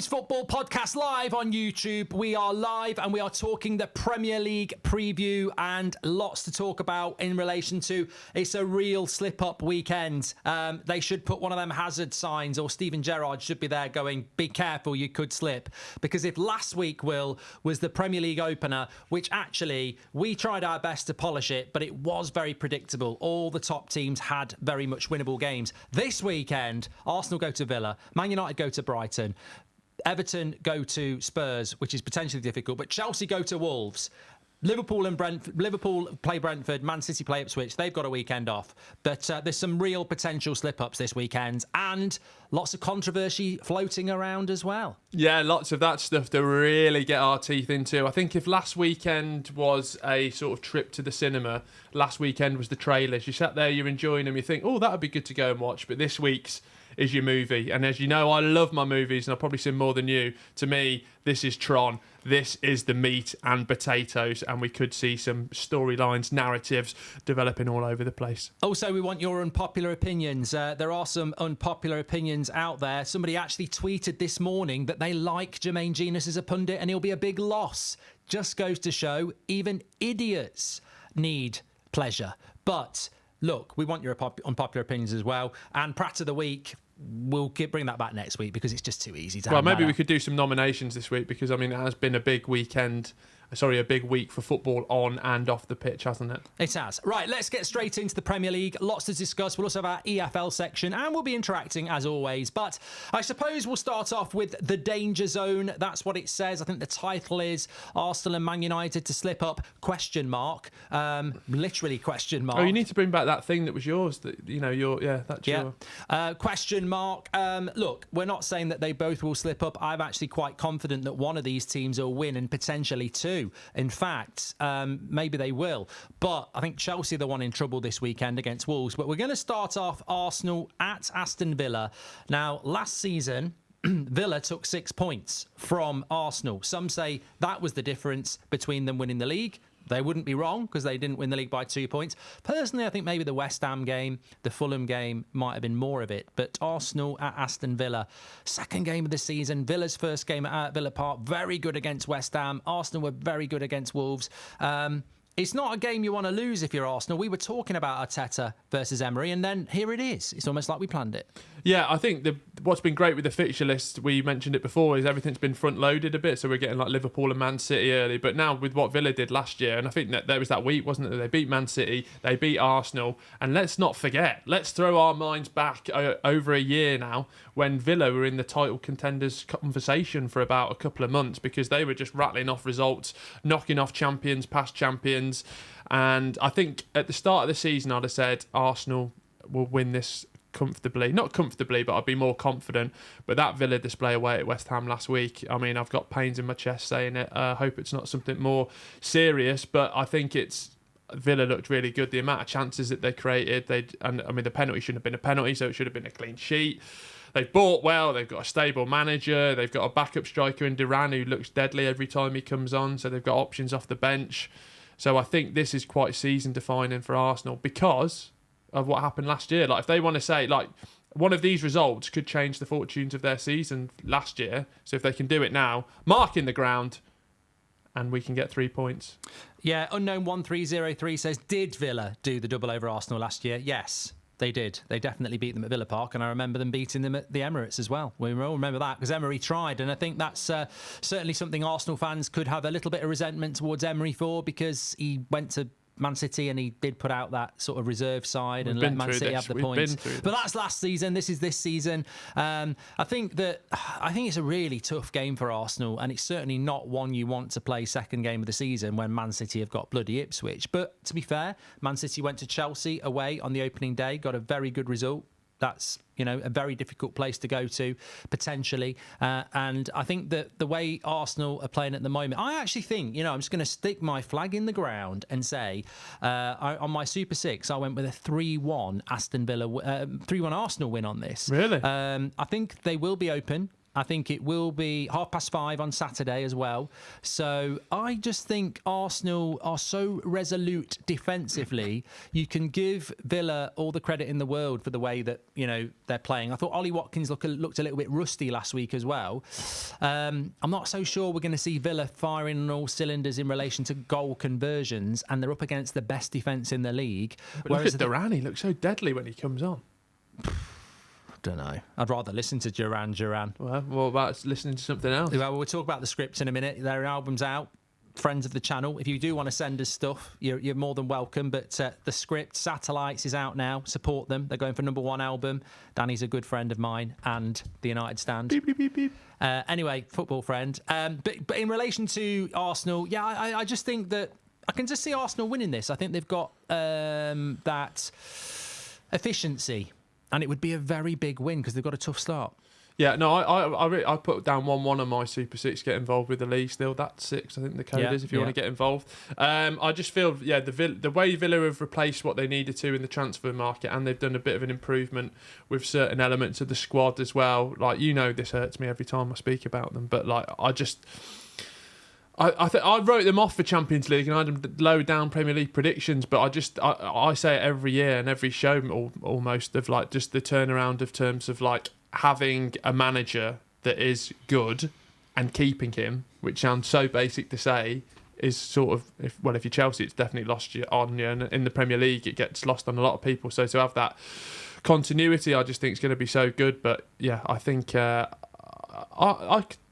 Football podcast live on YouTube. We are live and we are talking the Premier League preview and lots to talk about in relation to it's a real slip-up weekend. They should put one of them hazard signs, or Steven Gerrard should be there going, be careful, you could slip. Because if last week, Will, was the Premier League opener, which actually we tried our best to polish it, but it was very predictable. All the top teams had very much winnable games. This weekend, Arsenal go to Villa, Man United go to Brighton, Everton go to Spurs, which is potentially difficult, but Chelsea go to Wolves. Liverpool play Brentford, Man City play Ipswich. They've got a weekend off. But there's some real potential slip-ups this weekend and lots of controversy floating around as well. Yeah, lots of that stuff to really get our teeth into. I think if last weekend was a sort of trip to the cinema, last weekend was the trailers. You sat there, you're enjoying them, you think, oh, that would be good to go and watch. But this week's is your movie. And as you know, I love my movies and I've probably seen more than you. To me, this is Tron. This is the meat and potatoes, and we could see some storylines, narratives developing all over the place. Also, we want your unpopular opinions. There are some unpopular opinions out there. Somebody actually tweeted this morning that they like Jermaine Genius as a pundit and he'll be a big loss. Just goes to show even idiots need pleasure. But look, we want your unpopular opinions as well. And Prat of the Week, we'll bring that back next week because it's just too easy to. Well, maybe we could do some nominations this week because I mean it has been a big weekend. Sorry, a big week for football on and off the pitch, hasn't it? It has. Right, let's get straight into the Premier League. Lots to discuss. We'll also have our EFL section and we'll be interacting as always. But I suppose we'll start off with the danger zone. That's what it says. I think the title is Arsenal and Man United to slip up, question mark. Literally question mark. Oh, you need to bring back that thing that was yours. That that's your... Question mark. Look, we're not saying that they both will slip up. I'm actually quite confident that one of these teams will win and potentially two. In fact, maybe they will. But I think Chelsea are the one in trouble this weekend against Wolves. But we're going to start off Arsenal at Aston Villa. Now, last season, Villa took 6 points from Arsenal. Some say that was the difference between them winning the league. They wouldn't be wrong because they didn't win the league by 2 points. Personally, I think maybe the West Ham game, the Fulham game might have been more of it. But Arsenal at Aston Villa, second game of the season. Villa's first game at Villa Park, very good against West Ham. Arsenal were very good against Wolves. It's not a game you want to lose if you're Arsenal. We were talking about Arteta versus Emery, and then here it is. It's almost like we planned it. Yeah, I think what's been great with the fixture list, we mentioned it before, is everything's been front-loaded a bit, so we're getting like Liverpool and Man City early. But now with what Villa did last year, and I think that there was that week, wasn't it? They beat Man City, they beat Arsenal, and let's not forget, let's throw our minds back over a year now when Villa were in the title contenders conversation for about a couple of months because they were just rattling off results, knocking off champions, past champions. And I think at the start of the season, I'd have said Arsenal will win this comfortably. Not comfortably, but I'd be more confident. But that Villa display away at West Ham last week, I mean, I've got pains in my chest saying it. I hope it's not something more serious, but I think Villa looked really good. The amount of chances that they created, the penalty shouldn't have been a penalty, so it should have been a clean sheet. They've bought well, they've got a stable manager, they've got a backup striker in Duran who looks deadly every time he comes on, so they've got options off the bench. So I think this is quite season defining for Arsenal because of what happened last year. Like if they want to say like one of these results could change the fortunes of their season last year. So if they can do it now, mark in the ground and we can get 3 points. Yeah, unknown 1303 says, did Villa do the double over Arsenal last year? Yes. They did. They definitely beat them at Villa Park, and I remember them beating them at the Emirates as well. We all remember that because Emery tried, and I think that's certainly something Arsenal fans could have a little bit of resentment towards Emery for because he went to Man City and he did put out that sort of reserve side and let Man City have the points. But that's last season. This is this season. I think it's a really tough game for Arsenal, and it's certainly not one you want to play second game of the season when Man City have got bloody Ipswich. But to be fair, Man City went to Chelsea away on the opening day, got a very good result. That's, a very difficult place to go to, potentially. And I think that the way Arsenal are playing at the moment, I actually think, I'm just going to stick my flag in the ground and say, on my Super 6, I went with a 3-1 3-1 Arsenal win on this. Really? I think they will be open. I think it will be 5:30 on Saturday as well. So I just think Arsenal are so resolute defensively. You can give Villa all the credit in the world for the way that, they're playing. I thought Ollie Watkins looked a little bit rusty last week as well. I'm not so sure we're going to see Villa firing on all cylinders in relation to goal conversions, and they're up against the best defence in the league. But look at Duran, he looks so deadly when he comes on. Don't know. I'd rather listen to Duran. Well, what about listening to something else? Well, we'll talk about the scripts in a minute. Their album's out. Friends of the channel. If you do want to send us stuff, you're more than welcome. But the script, Satellites, is out now. Support them. They're going for #1 album. Danny's a good friend of mine and the United Stand. Beep, beep, beep, beep. Anyway, football friend. But in relation to Arsenal, yeah, I just think that I can just see Arsenal winning this. I think they've got that efficiency. And it would be a very big win because they've got a tough start. Yeah, no, I put down 1-1 on my Super 6, get involved with the league still. That's 6, I think the code is, if you want to get involved. I just feel, the way Villa have replaced what they needed to in the transfer market, and they've done a bit of an improvement with certain elements of the squad as well. Like, this hurts me every time I speak about them, but I wrote them off for Champions League and I had them low down Premier League predictions, but I say it every year and every show almost of just the turnaround of terms of having a manager that is good and keeping him, which sounds so basic to say, is sort of if you're Chelsea, it's definitely lost you on you, and in the Premier League it gets lost on a lot of people. So to have that continuity, I just think it's going to be so good. But yeah, I think I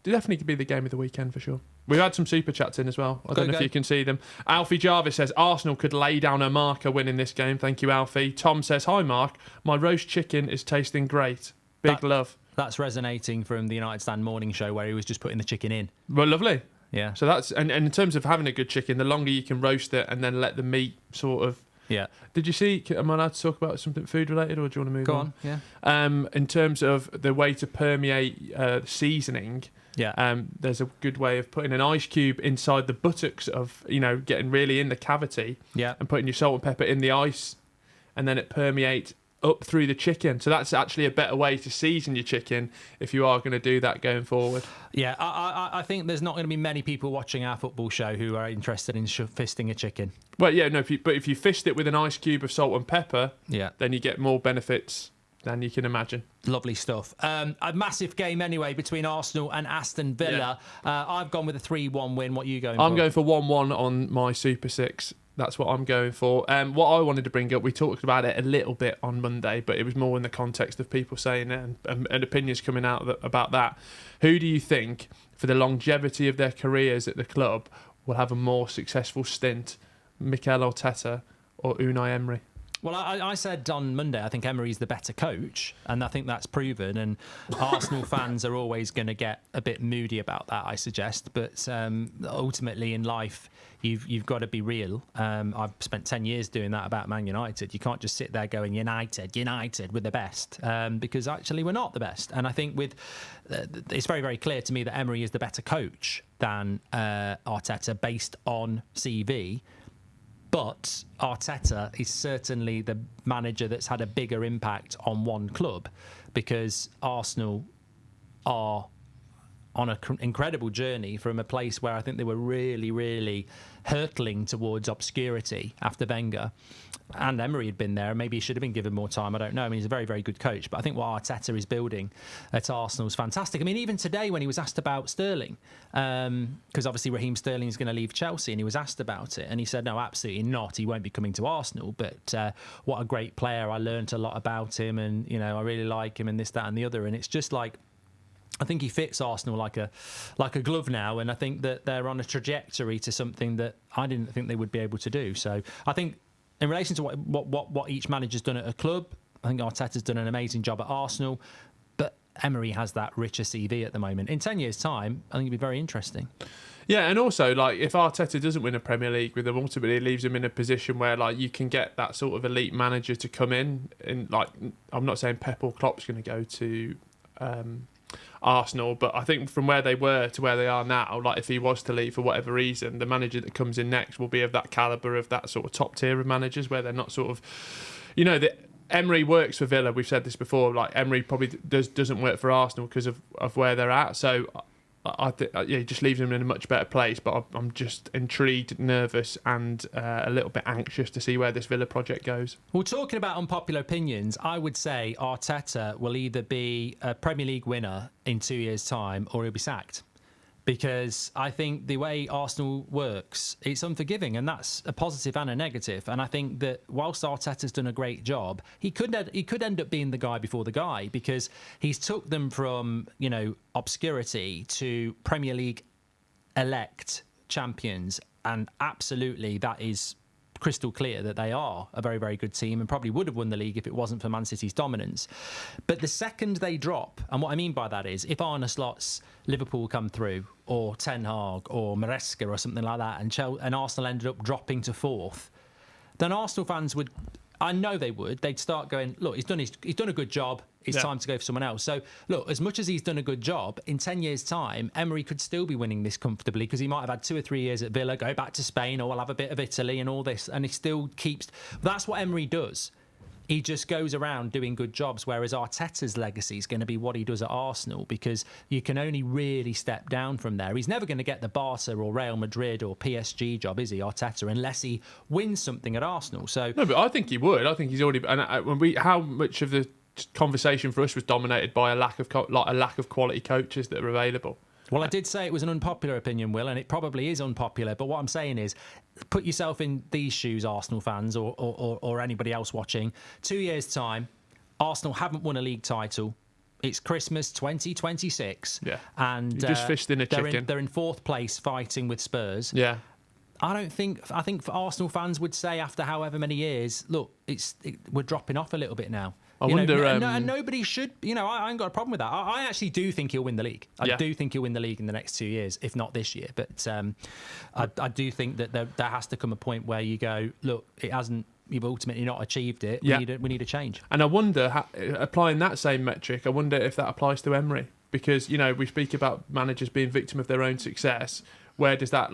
definitely could be the game of the weekend for sure. We've had some super chats in as well. I don't know if you can see them. Alfie Jarvis says, Arsenal could lay down a marker winning this game. Thank you, Alfie. Tom says, hi, Mark. My roast chicken is tasting great. Big love. That's resonating from the United Stand morning show where he was just putting the chicken in. Well, lovely. Yeah. So that's, and in terms of having a good chicken, the longer you can roast it and then let the meat sort of... Yeah. Did you see, am I allowed to talk about something food related or do you want to move on? Go on, yeah. In terms of the way to permeate seasoning... Yeah. There's a good way of putting an ice cube inside the buttocks of, getting really in the cavity. Yeah. And putting your salt and pepper in the ice, and then it permeates up through the chicken. So that's actually a better way to season your chicken if you are going to do that going forward. Yeah, I think there's not going to be many people watching our football show who are interested in fisting a chicken. Well, yeah, no, but if you fist it with an ice cube of salt and pepper, then you get more benefits than you can imagine. Lovely stuff. A massive game anyway between Arsenal and Aston Villa. Yeah. I've gone with a 3-1 win. What are you going for? I'm going for 1-1 on my Super 6. That's what I'm going for. What I wanted to bring up, we talked about it a little bit on Monday, but it was more in the context of people saying it and opinions coming out about that. Who do you think, for the longevity of their careers at the club, will have a more successful stint, Mikel Arteta or Unai Emery? Well, I said on Monday, I think Emery's the better coach, and I think that's proven. And Arsenal fans are always going to get a bit moody about that, I suggest. But ultimately in life, you've got to be real. I've spent 10 years doing that about Man United. You can't just sit there going, United, we're the best, because actually we're not the best. And I think it's very, very clear to me that Emery is the better coach than Arteta based on CV. But Arteta is certainly the manager that's had a bigger impact on one club, because Arsenal are on an incredible journey from a place where I think they were really, really hurtling towards obscurity after Wenger. And Emery had been there. Maybe he should have been given more time. I don't know. I mean, he's a very, very good coach. But I think what Arteta is building at Arsenal is fantastic. I mean, even today when he was asked about Sterling, because obviously Raheem Sterling is going to leave Chelsea, and he was asked about it. And he said, no, absolutely not. He won't be coming to Arsenal. But what a great player. I learnt a lot about him, and, I really like him, and this, that and the other. And it's just like, I think he fits Arsenal like a glove now, and I think that they're on a trajectory to something that I didn't think they would be able to do. So I think in relation to what each manager's done at a club, I think Arteta's done an amazing job at Arsenal, but Emery has that richer CV at the moment. In 10 years' time, I think it'd be very interesting. Yeah, and also, if Arteta doesn't win a Premier League with them, ultimately it leaves him in a position where, you can get that sort of elite manager to come in. And, I'm not saying Pep or Klopp's going to go to Arsenal, but I think from where they were to where they are now, if he was to leave for whatever reason, the manager that comes in next will be of that calibre, of that sort of top tier of managers, where they're not sort of, Emery works for Villa. We've said this before. Like Emery probably doesn't work for Arsenal because of where they're at. So I think he just leaves them in a much better place. But I'm just intrigued, nervous, and a little bit anxious to see where this Villa project goes. Well, talking about unpopular opinions, I would say Arteta will either be a Premier League winner in 2 years' time or he'll be sacked. Because I think the way Arsenal works, it's unforgiving, and that's a positive and a negative. And I think that whilst Arteta's done a great job, he could end up being the guy before the guy, because he's took them from, obscurity to Premier League elect champions, and absolutely that is crystal clear that they are a very, very good team and probably would have won the league if it wasn't for Man City's dominance. But the second they drop, and what I mean by that is if Arne Slot's Liverpool come through, or Ten Hag or Maresca or something like that, and Arsenal ended up dropping to fourth, then Arsenal fans would, I know they would, they'd start going, look, he's done a good job. It's time to go for someone else. So, look, as much as he's done a good job, in 10 years' time, Emery could still be winning this comfortably because he might have had 2 or 3 years at Villa, go back to Spain, or we'll have a bit of Italy and all this. And he still keeps... That's what Emery does. He just goes around doing good jobs, whereas Arteta's legacy is going to be what he does at Arsenal, because you can only really step down from there. He's never going to get the Barca or Real Madrid or PSG job, is he, Arteta, unless he wins something at Arsenal. So no, but I think he would. I think he's already... And how much of the conversation for us was dominated by a lack of quality coaches that are available. Well, I did say it was an unpopular opinion, Will, and it probably is unpopular. But what I'm saying is, put yourself in these shoes, Arsenal fans, or anybody else watching. 2 years' time, Arsenal haven't won a league title. It's Christmas 2026. Yeah, and you just fished in a chicken. They're in fourth place, fighting with Spurs. Yeah. I think Arsenal fans would say after however many years, look, we're dropping off a little bit now. I wonder. And nobody should. I ain't got a problem with that. I actually do think he'll win the league. I do think he'll win the league in the next 2 years, if not this year. But I do think that there has to come a point where you go, look, it hasn't. You've ultimately not achieved it. We need a change. And I wonder, applying that same metric, I wonder if that applies to Emery, because we speak about managers being victim of their own success. Where does that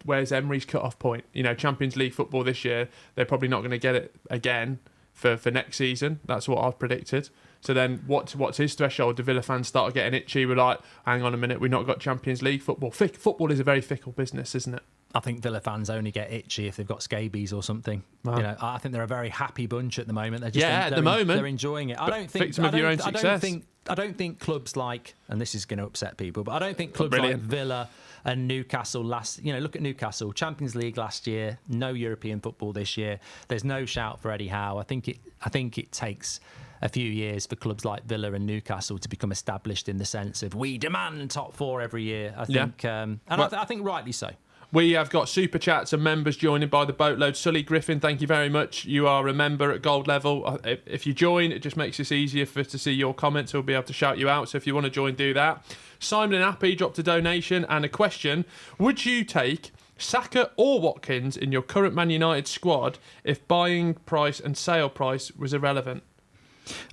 where's Emery's cut-off point? Champions League football this year, they're probably not going to get it again for next season. That's what I've predicted. So then what's his threshold? Do Villa fans start getting itchy? We're like, hang on a minute, we've not got Champions League football. Football is a very fickle business, isn't it? I think Villa fans only get itchy if they've got scabies or something. Wow. I think they're a very happy bunch at the moment. They're just they're enjoying it. Victim of your own success. I don't think clubs like, and this is going to upset people, but I don't think clubs like Villa and Newcastle look at Newcastle, Champions League last year, no European football this year. There's no shout for Eddie Howe. I think it takes a few years for clubs like Villa and Newcastle to become established in the sense of we demand top four every year. I think, I think rightly so. We have got super chats and members joining by the boatload. Sully Griffin, thank you very much. You are a member at gold level. If you join, it just makes it easier to see your comments. We'll be able to shout you out. So if you want to join, do that. Simon and Appy dropped a donation and a question. Would you take Saka or Watkins in your current Man United squad if buying price and sale price was irrelevant?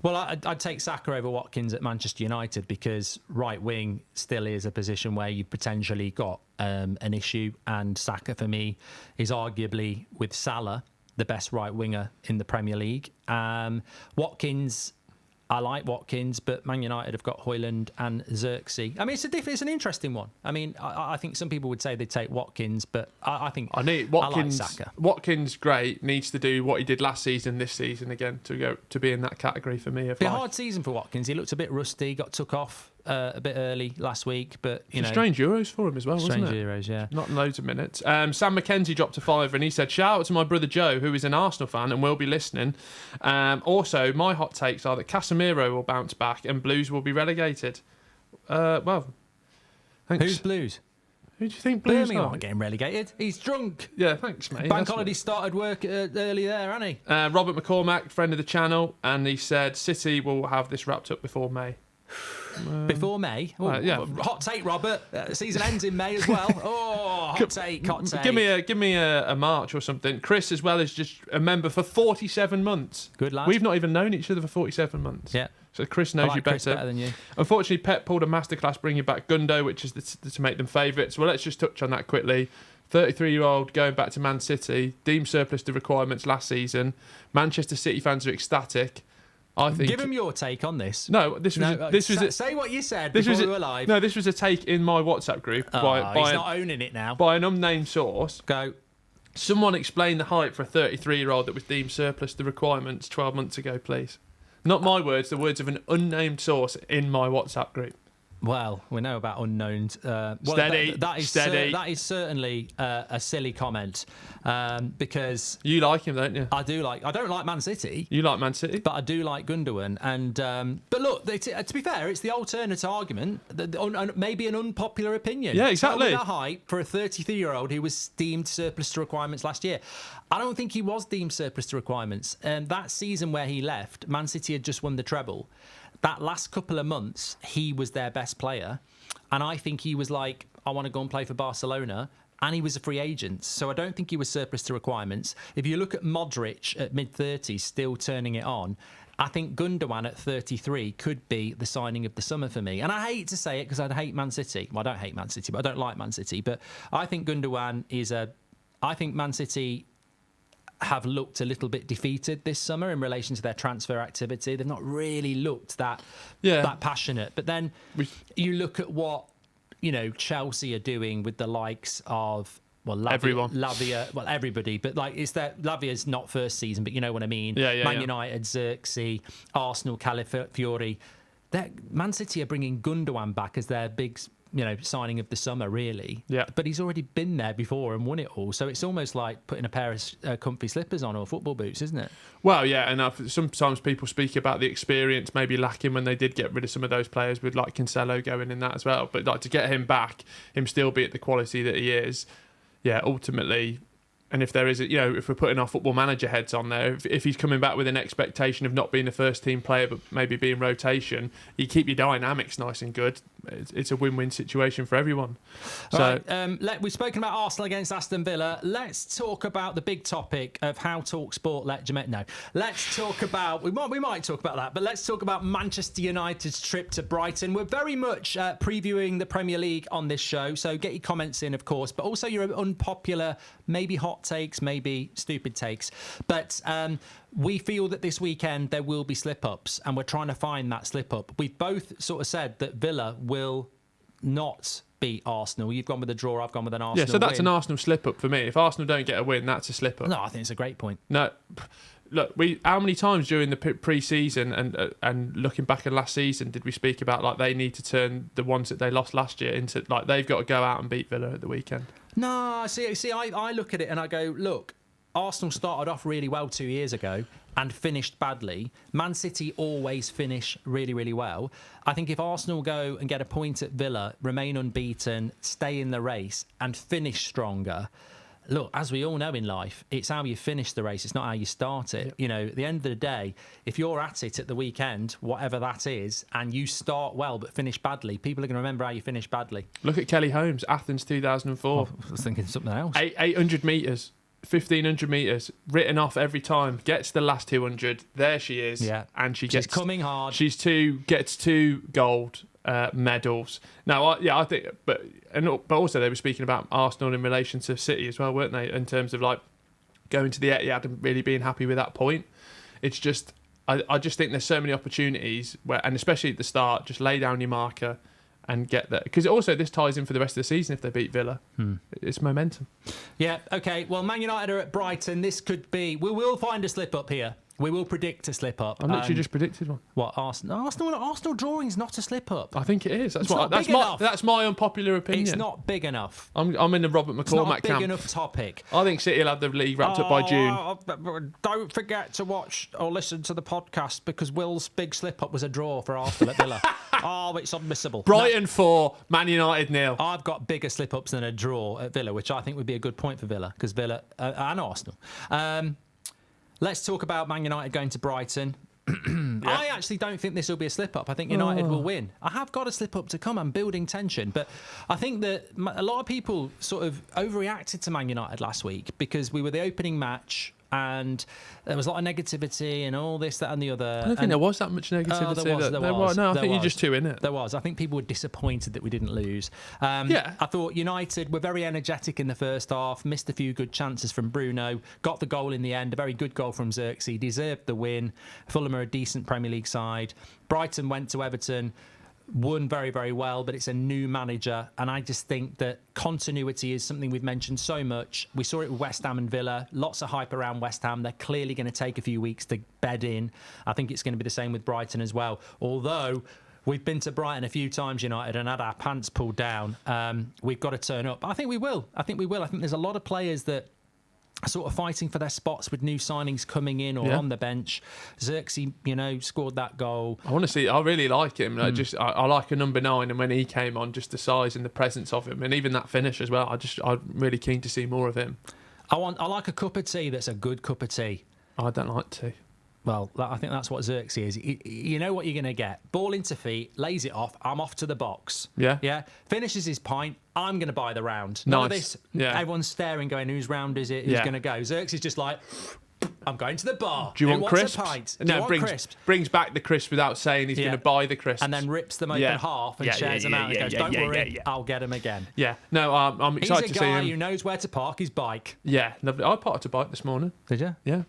Well, I'd take Saka over Watkins at Manchester United, because right wing still is a position where you've potentially got an issue, and Saka for me is arguably, with Salah, the best right winger in the Premier League. Watkins, I like Watkins, but Man United have got Højlund and Xerxes. I mean, it's an interesting one. I mean, I think some people would say they'd take Watkins, but I think Watkins. I like Saka. Watkins, great, needs to do what he did last season, this season again to be in that category for me. It's a hard season for Watkins. He looked a bit rusty, got took off a bit early last week, but strange Euros for him as well, wasn't it? Strange Euros, yeah. Not loads of minutes. Sam McKenzie dropped a £5 and he said, shout out to my brother Joe, who is an Arsenal fan and will be listening. Also, my hot takes are that Casemiro will bounce back and Blues will be relegated. Well, thanks. Who's Blues? Who do you think Blues Birmingham are? aren't getting relegated. He's drunk. Yeah, thanks, mate. Bank holiday started work early there, hasn't he? Robert McCormack, friend of the channel, and he said City will have this wrapped up before May. Before May? Yeah. Hot take, Robert. Season ends in May as well. Oh, hot take. Give me a March or something. Chris, as well, is just a member for 47 months. Good lad. We've not even known each other for 47 months. Yeah. So Chris knows you better. Chris better than you. Unfortunately, Pep pulled a masterclass bringing back Gundo, which is to make them favourites. Well, let's just touch on that quickly. 33-year-old going back to Man City, deemed surplus to requirements last season. Manchester City fans are ecstatic. I think. Give him your take on this. No, this was say what you said before we were live. No, this was a take in my WhatsApp group He's not owning it now. By an unnamed source. Go. Someone explain the hype for a 33-year-old that was deemed surplus to requirements 12 months ago, please. Not my words, the words of an unnamed source in my WhatsApp group. Well, we know about unknowns. Steady. That is certainly a silly comment because you like him, don't you? I do like. I don't like Man City. You like Man City, but I do like Gundogan. And but look, to be fair, it's the alternate argument. Maybe an unpopular opinion. Yeah, exactly. The hype for a 33-year-old who was deemed surplus to requirements last year. I don't think he was deemed surplus to requirements. That season where he left, Man City had just won the treble. That last couple of months, he was their best player. And I think he was like, I want to go and play for Barcelona. And he was a free agent. So I don't think he was surplus to requirements. If you look at Modric at mid-30s, still turning it on, I think Gundogan at 33 could be the signing of the summer for me. And I hate to say it because I hate Man City. Well, I don't hate Man City, but I don't like Man City. But I think Gundogan I think Man City have looked a little bit defeated this summer in relation to their transfer activity. They've not really looked that passionate. But then you look at what Chelsea are doing with the likes of Lavia, well, everybody, but like Lavia's not first season, but you know what I mean. Man United, Xerxes, Arsenal, Calafiori. Man City are bringing Gundogan back as their big signing of the summer, really. Yeah. But he's already been there before and won it all. So it's almost like putting a pair of comfy slippers on or football boots, isn't it? Well, yeah, and sometimes people speak about the experience maybe lacking when they did get rid of some of those players with like Cancelo going in that as well. But like to get him back, him still be at the quality that he is, ultimately. And if there is, if we're putting our football manager heads on there, if he's coming back with an expectation of not being a first team player, but maybe being rotation, you keep your dynamics nice and good. It's a win-win situation for everyone. So, right, we've spoken about Arsenal against Aston Villa. Let's talk about the big topic of how TalkSport let Jermaine. No, let's talk about. We might talk about that, but let's talk about Manchester United's trip to Brighton. We're very much previewing the Premier League on this show, so get your comments in, of course, but also your unpopular, maybe hot takes, maybe stupid takes. But we feel that this weekend there will be slip-ups, and we're trying to find that slip-up. We've both sort of said that Villa will not beat Arsenal. You've gone with a draw, I've gone with an Arsenal win. Yeah, so that's an Arsenal slip-up for me. If Arsenal don't get a win, that's a slip-up. No, I think it's a great point. No, look, how many times during the pre-season and looking back at last season did we speak about like they need to turn the ones that they lost last year into like they've got to go out and beat Villa at the weekend? No, see, I look at it and I go, look, Arsenal started off really well 2 years ago and finished badly. Man City always finish really, really well. I think if Arsenal go and get a point at Villa, remain unbeaten, stay in the race and finish stronger, look, as we all know in life, it's how you finish the race. It's not how you start it. At the end of the day, if you're at it at the weekend, whatever that is, and you start well but finish badly, people are going to remember how you finish badly. Look at Kelly Holmes, Athens 2004. I was thinking something else. 800 metres. 1,500 metres, written off every time, gets the last 200, there she is, and she's coming hard. Gets two gold medals. Now, I think, but also they were speaking about Arsenal in relation to City as well, weren't they? In terms of like going to the Etihad and really being happy with that point. It's just, I just think there's so many opportunities where, and especially at the start, just lay down your marker and get there. Because also this ties in for the rest of the season if they beat Villa. It's momentum. Yeah, okay. Well, Man United are at Brighton. This could be... We will find a slip-up here. We will predict a slip-up. I literally just predicted one. What, Arsenal drawing is not a slip-up. I think it is. That's my unpopular opinion. It's not big enough. I'm in the Robert McCormack camp. It's not a big enough topic. I think City will have the league wrapped up by June. Don't forget to watch or listen to the podcast because Will's big slip-up was a draw for Arsenal at Villa. It's unmissable. Brighton 4, Man United 0. I've got bigger slip-ups than a draw at Villa, which I think would be a good point for Villa because Villa and Arsenal. Let's talk about Man United going to Brighton. I actually don't think this will be a slip-up. I think United will win. I have got a slip-up to come. I'm building tension. But I think that a lot of people sort of overreacted to Man United last week because we were the opening match and there was a lot of negativity and all this, that, and the other. I don't think there was that much negativity. There was. No, I there think was. you're just too in it. There was. I think people were disappointed that we didn't lose. Yeah. I thought United were very energetic in the first half, missed a few good chances from Bruno, got the goal in the end, a very good goal from Xerxes, deserved the win. Fulham are a decent Premier League side. Brighton went to Everton, won very, very well, but it's a new manager, and I just think that continuity is something we've mentioned so much. We saw it with West Ham and Villa. Lots of hype around West Ham. They're clearly going to take a few weeks to bed in. I think it's going to be the same with Brighton as well. Although we've been to Brighton a few times, United, and had our pants pulled down. We've got to turn up. I think we will. I think there's a lot of players that sort of fighting for their spots with new signings coming in or on the bench. Xerxes, scored that goal. I want to see. I really like him. I like a number 9, and when he came on, just the size and the presence of him, and even that finish as well. I'm really keen to see more of him. I like a cup of tea that's a good cup of tea. I don't like tea. Well, I think that's what Xerxes is. You know what you're going to get. Ball into feet, lays it off. I'm off to the box. Yeah. Finishes his pint. I'm going to buy the round. Nice. None of this. Yeah. Everyone's staring, going, whose round is it? Who's going to go? Xerxes is just like, I'm going to the bar. Do you want crisps? A pint? Brings back the crisps without saying he's going to buy the crisps. And then rips them open half and shares them out and goes, don't worry, I'll get them again. Yeah. No, I'm excited to see him. He's a guy who knows where to park his bike. Yeah. Lovely. I parked a bike this morning. Did you? Yeah.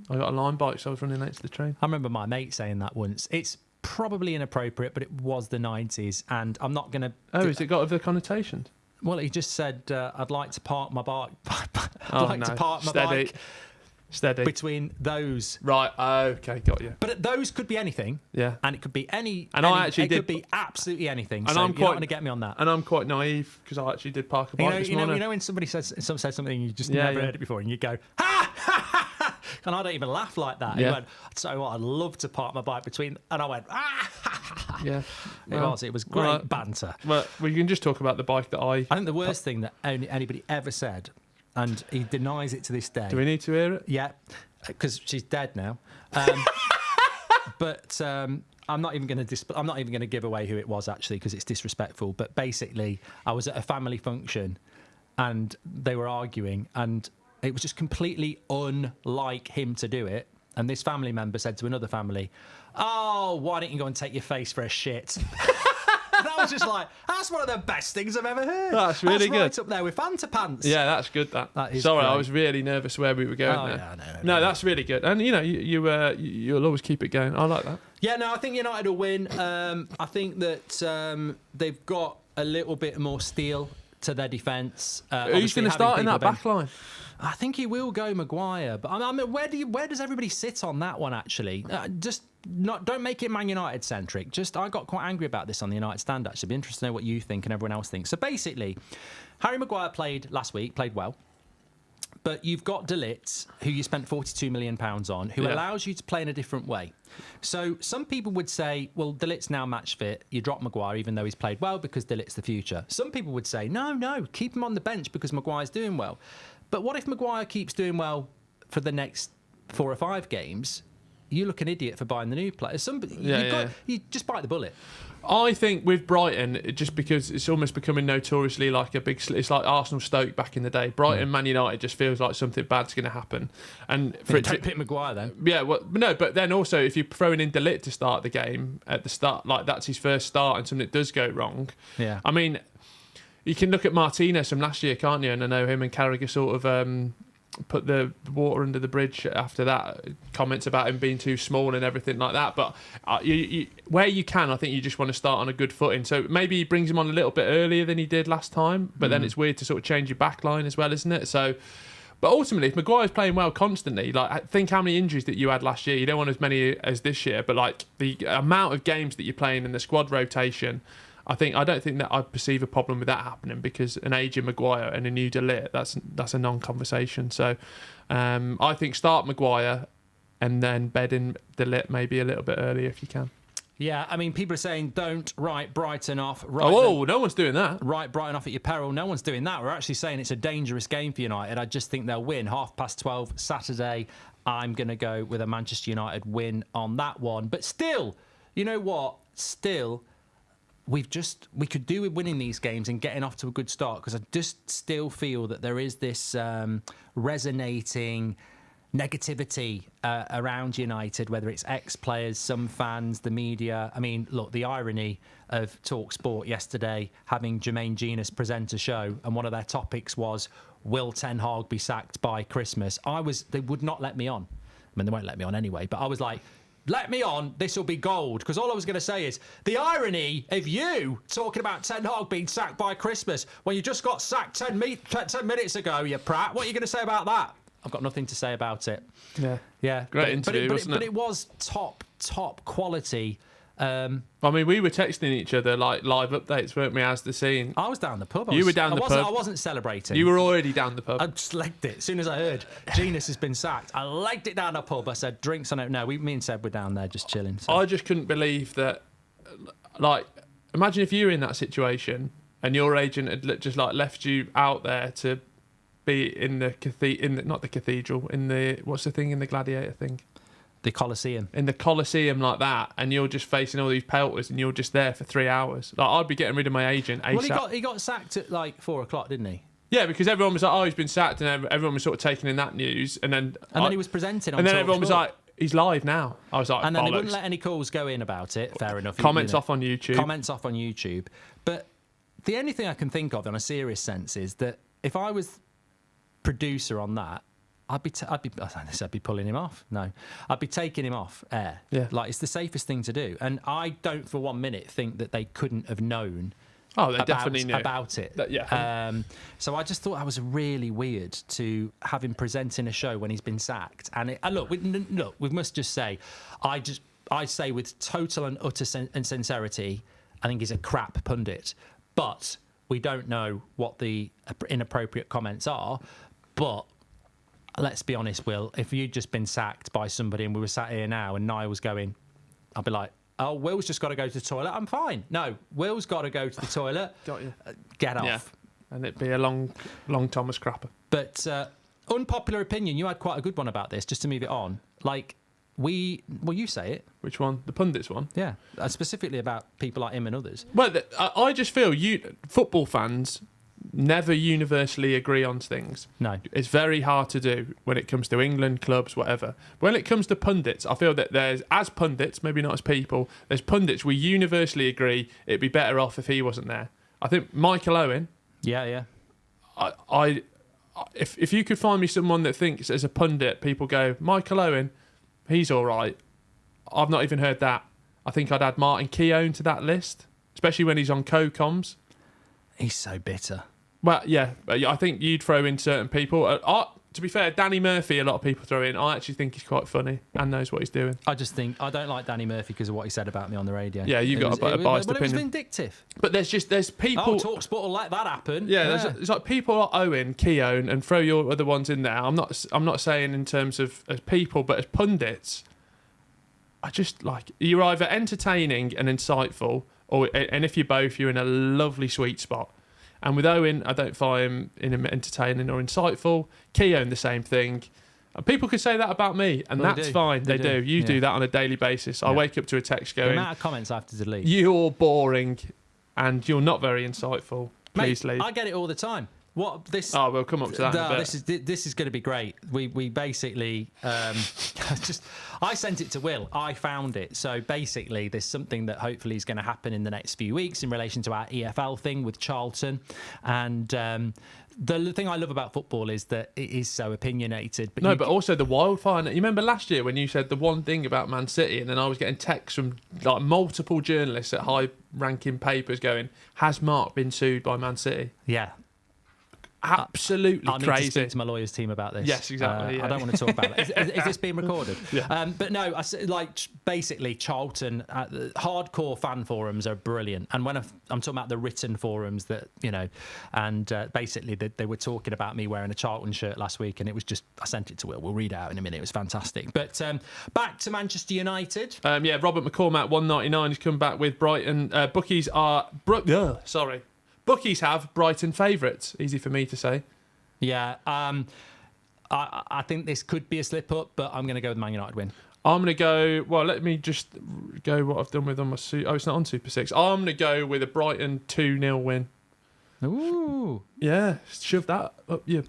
I got a line bike, so I was running late to the train. I remember my mate saying that once. It's probably inappropriate, but it was the 90s, and I'm not going to... Oh, has it got other connotations? Well, he just said, I'd like to park my bike... to park my bike... Steady. Between those. Right, okay, got you. But those could be anything. Yeah. And it could be it could be absolutely anything. And so you're not going to get me on that. And I'm quite naive, because I actually did park a bike this morning. You know when somebody says something and you just never heard it before, and you go, ha! And I don't even laugh like that. Yeah. He went, so what, I'd love to park my bike between... And I went, ah! Yeah. It was great banter. Well, we can just talk about the bike that I think the worst thing that anybody ever said, and he denies it to this day... Do we need to hear it? Yeah, because she's dead now. But I'm not even going to give away who it was, actually, because it's disrespectful. But basically, I was at a family function, and they were arguing, and it was just completely unlike him to do it. And this family member said to another family, "Oh, why don't you go and take your face for a shit?" And I was just like, that's one of the best things I've ever heard. That's really good. Right up there with Fanta Pants. Yeah, that's good. That is Sorry, great. I was really nervous where we were going there. Yeah, no, that's really good. And you'll always keep it going. I like that. Yeah, no, I think United will win. I think that they've got a little bit more steel to their defence. Who's going to start in that back line? I think he will go Maguire, but I mean, where does everybody sit on that one? Actually, don't make it Man United centric. I got quite angry about this on the United stand. Actually, be interested to know what you think and everyone else thinks. So basically, Harry Maguire played last week, played well. But you've got De Ligt, who you spent £42 million on, who allows you to play in a different way. So some people would say, well, De Ligt's now match fit. You drop Maguire, even though he's played well, because De Ligt's the future. Some people would say, no, keep him on the bench because Maguire's doing well. But what if Maguire keeps doing well for the next 4 or 5 games? You look an idiot for buying the new player. You just bite the bullet. I think with Brighton, just because it's almost becoming notoriously like it's like Arsenal Stoke back in the day. Brighton Man United just feels like something bad's going to happen. And for don't pick Maguire then. Yeah, well, no, but then also if you're throwing in De Ligt to start the game at the start, like that's his first start and something does go wrong. Yeah. I mean, you can look at Martinez from last year, can't you? And I know him and Carragher sort of put the water under the bridge after that. Comments about him being too small and everything like that. But where you can, I think you just want to start on a good footing. So maybe he brings him on a little bit earlier than he did last time. But then it's weird to sort of change your back line as well, isn't it? So, but ultimately, if Maguire's playing well constantly, like think how many injuries that you had last year. You don't want as many as this year, but like the amount of games that you're playing and the squad rotation, I don't think that I perceive a problem with that happening because an aging Maguire and a new De Ligt, that's a non-conversation. So I think start Maguire and then bed in De Ligt maybe a little bit earlier if you can. Yeah, I mean, people are saying don't write Brighton off. No one's doing that. Write Brighton off at your peril. No one's doing that. We're actually saying it's a dangerous game for United. I just think they'll win. 12:30 Saturday. I'm going to go with a Manchester United win on that one. But still, you know what? We could do with winning these games and getting off to a good start because I just still feel that there is this resonating negativity around United, whether it's ex-players, some fans, the media. I mean, look, the irony of TalkSport yesterday having Jermaine Genius present a show, and one of their topics was, will Ten Hag be sacked by Christmas? They would not let me on. I mean, they won't let me on anyway, but I was like, let me on, this will be gold. Because all I was going to say is, the irony of you talking about Ten Hag being sacked by Christmas when you just got sacked 10 minutes ago, you prat. What are you going to say about that? I've got nothing to say about it. Yeah. Great interview, wasn't it? But it was top quality. I mean, we were texting each other like live updates, weren't we, as the scene? I was down the pub. You were down the pub. I wasn't celebrating. You were already down the pub. I just legged it. As soon as I heard Genius has been sacked, I legged it down the pub. I said, drinks on it. No, me and Seb were down there just chilling. So. I just couldn't believe that. Like, imagine if you were in that situation and your agent had just like left you out there to be in the not the cathedral, in the, what's the thing in the gladiator thing? The Colosseum. In the Colosseum like that, and you're just facing all these pelters and you're just there for 3 hours. Like, I'd be getting rid of my agent ASAP. Well, he got sacked at like 4 o'clock, didn't he? Yeah, because everyone was like, oh, he's been sacked, and everyone was sort of taking in that news. And then he was presenting on and then Talk everyone was Sport. like, he's live now. I was like, and then bollocks. they wouldn't let any calls go in about it. Fair enough. Comments off on YouTube. Comments off on YouTube. But the only thing I can think of in a serious sense is that if I was producer on that, I'd be pulling him off. No, I'd be taking him off air. Yeah, like it's the safest thing to do. And I don't for 1 minute think that they couldn't have known. Oh, they definitely knew about it. Yeah. So I just thought that was really weird to have him presenting a show when he's been sacked. And look, we must just say, I say with total and utter sincerity, I think he's a crap pundit. But we don't know what the inappropriate comments are. But let's be honest, Will, if you'd just been sacked by somebody and we were sat here now and Niall was going, I'd be like, oh, Will's just got to go to the toilet. I'm fine. No, Will's got to go to the toilet. Got you. Get off. Yeah. And it'd be a long Thomas Crapper. But unpopular opinion, you had quite a good one about this, just to move it on. Like, you say it. Which one? The pundits one? Yeah, specifically about people like him and others. Well, I just feel football fans never universally agree on things. No. It's very hard to do when it comes to England, clubs, whatever. When it comes to pundits, I feel that as pundits, maybe not as people, there's pundits, we universally agree it'd be better off if he wasn't there. I think Michael Owen... Yeah. If you could find me someone that thinks as a pundit, people go, Michael Owen, he's all right. I've not even heard that. I think I'd add Martin Keown to that list, especially when he's on co-coms. He's so bitter. Well, yeah, I think you'd throw in certain people. To be fair, Danny Murphy, a lot of people throw in. I actually think he's quite funny and knows what he's doing. I don't like Danny Murphy because of what he said about me on the radio. Yeah, you've got a biased opinion. It was vindictive. But there's people... Oh, TalkSport will let that happen. Yeah, there's like people like Owen, Keown, and throw your other ones in there. I'm not saying in terms of as people, but as pundits, I just like... You're either entertaining and insightful, and if you're both, you're in a lovely sweet spot. And with Owen, I don't find him entertaining or insightful. Keown, the same thing. And people could say that about me, and that's fine. They do. You do that on a daily basis. I wake up to a text going... The amount of comments I have to delete. You're boring, and you're not very insightful. Please leave. I get it all the time. What this? Oh, we'll come up to that. No, this is going to be great. We basically I sent it to Will. I found it. So basically, there's something that hopefully is going to happen in the next few weeks in relation to our EFL thing with Charlton, and the thing I love about football is that it is so opinionated. But also the wildfire. You remember last year when you said the one thing about Man City, and then I was getting texts from like multiple journalists at high-ranking papers going, "Has Mark been sued by Man City?" Yeah. Absolutely I need crazy. to speak to my lawyers team about this. Yes, exactly. I don't want to talk about it. Is this being recorded? Yeah. But no, basically Charlton, hardcore fan forums are brilliant. And when I'm talking about the written forums that, and basically they were talking about me wearing a Charlton shirt last week, and it was just, I sent it to Will. We'll read it out in a minute. It was fantastic. But back to Manchester United. Robert McCormack, 199, has come back with Brighton. Bookies have Brighton favourites. Easy for me to say. Yeah. I think this could be a slip-up, but I'm going to go with Man United win. I'm going to go... Well, let me just go what I've done with on my... Oh, it's not on Super 6. I'm going to go with a Brighton 2-0 win. Ooh. Yeah, shove that up you,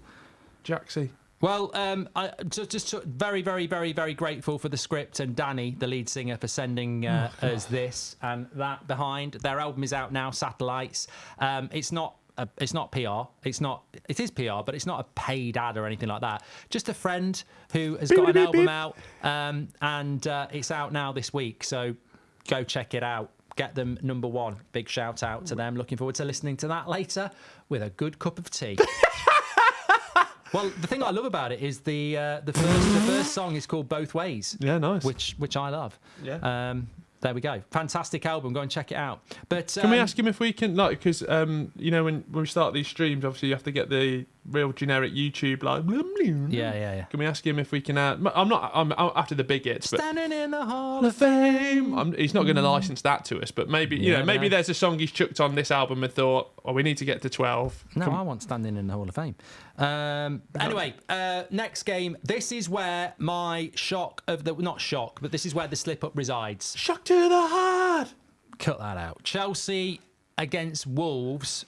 Jaxie. Well, I just very, very, very, very grateful for the script and Danny, the lead singer, for sending us this and that behind. Their album is out now, Satellites. It's not PR. It is PR, but it's not a paid ad or anything like that. Just a friend who has got an album out, and it's out now this week. So go check it out. Get them number one. Big shout out to them. Looking forward to listening to that later with a good cup of tea. Well, the thing I love about it is the first song is called Both Ways. Yeah, nice. Which I love. Yeah. There we go. Fantastic album. Go and check it out. But can we ask him if we can, like, because when we start these streams, obviously you have to get the real generic YouTube Yeah. Can we ask him if we can? I'm after the big hits, but Standing in the Hall of Fame. He's not going to license that to us, but maybe maybe there's a song he's chucked on this album and thought, oh, we need to get to 12. No, I want Standing in the Hall of Fame. Anyway, next game. This is where my but this is where the slip up resides. Shock to the heart. Cut that out. Chelsea against Wolves.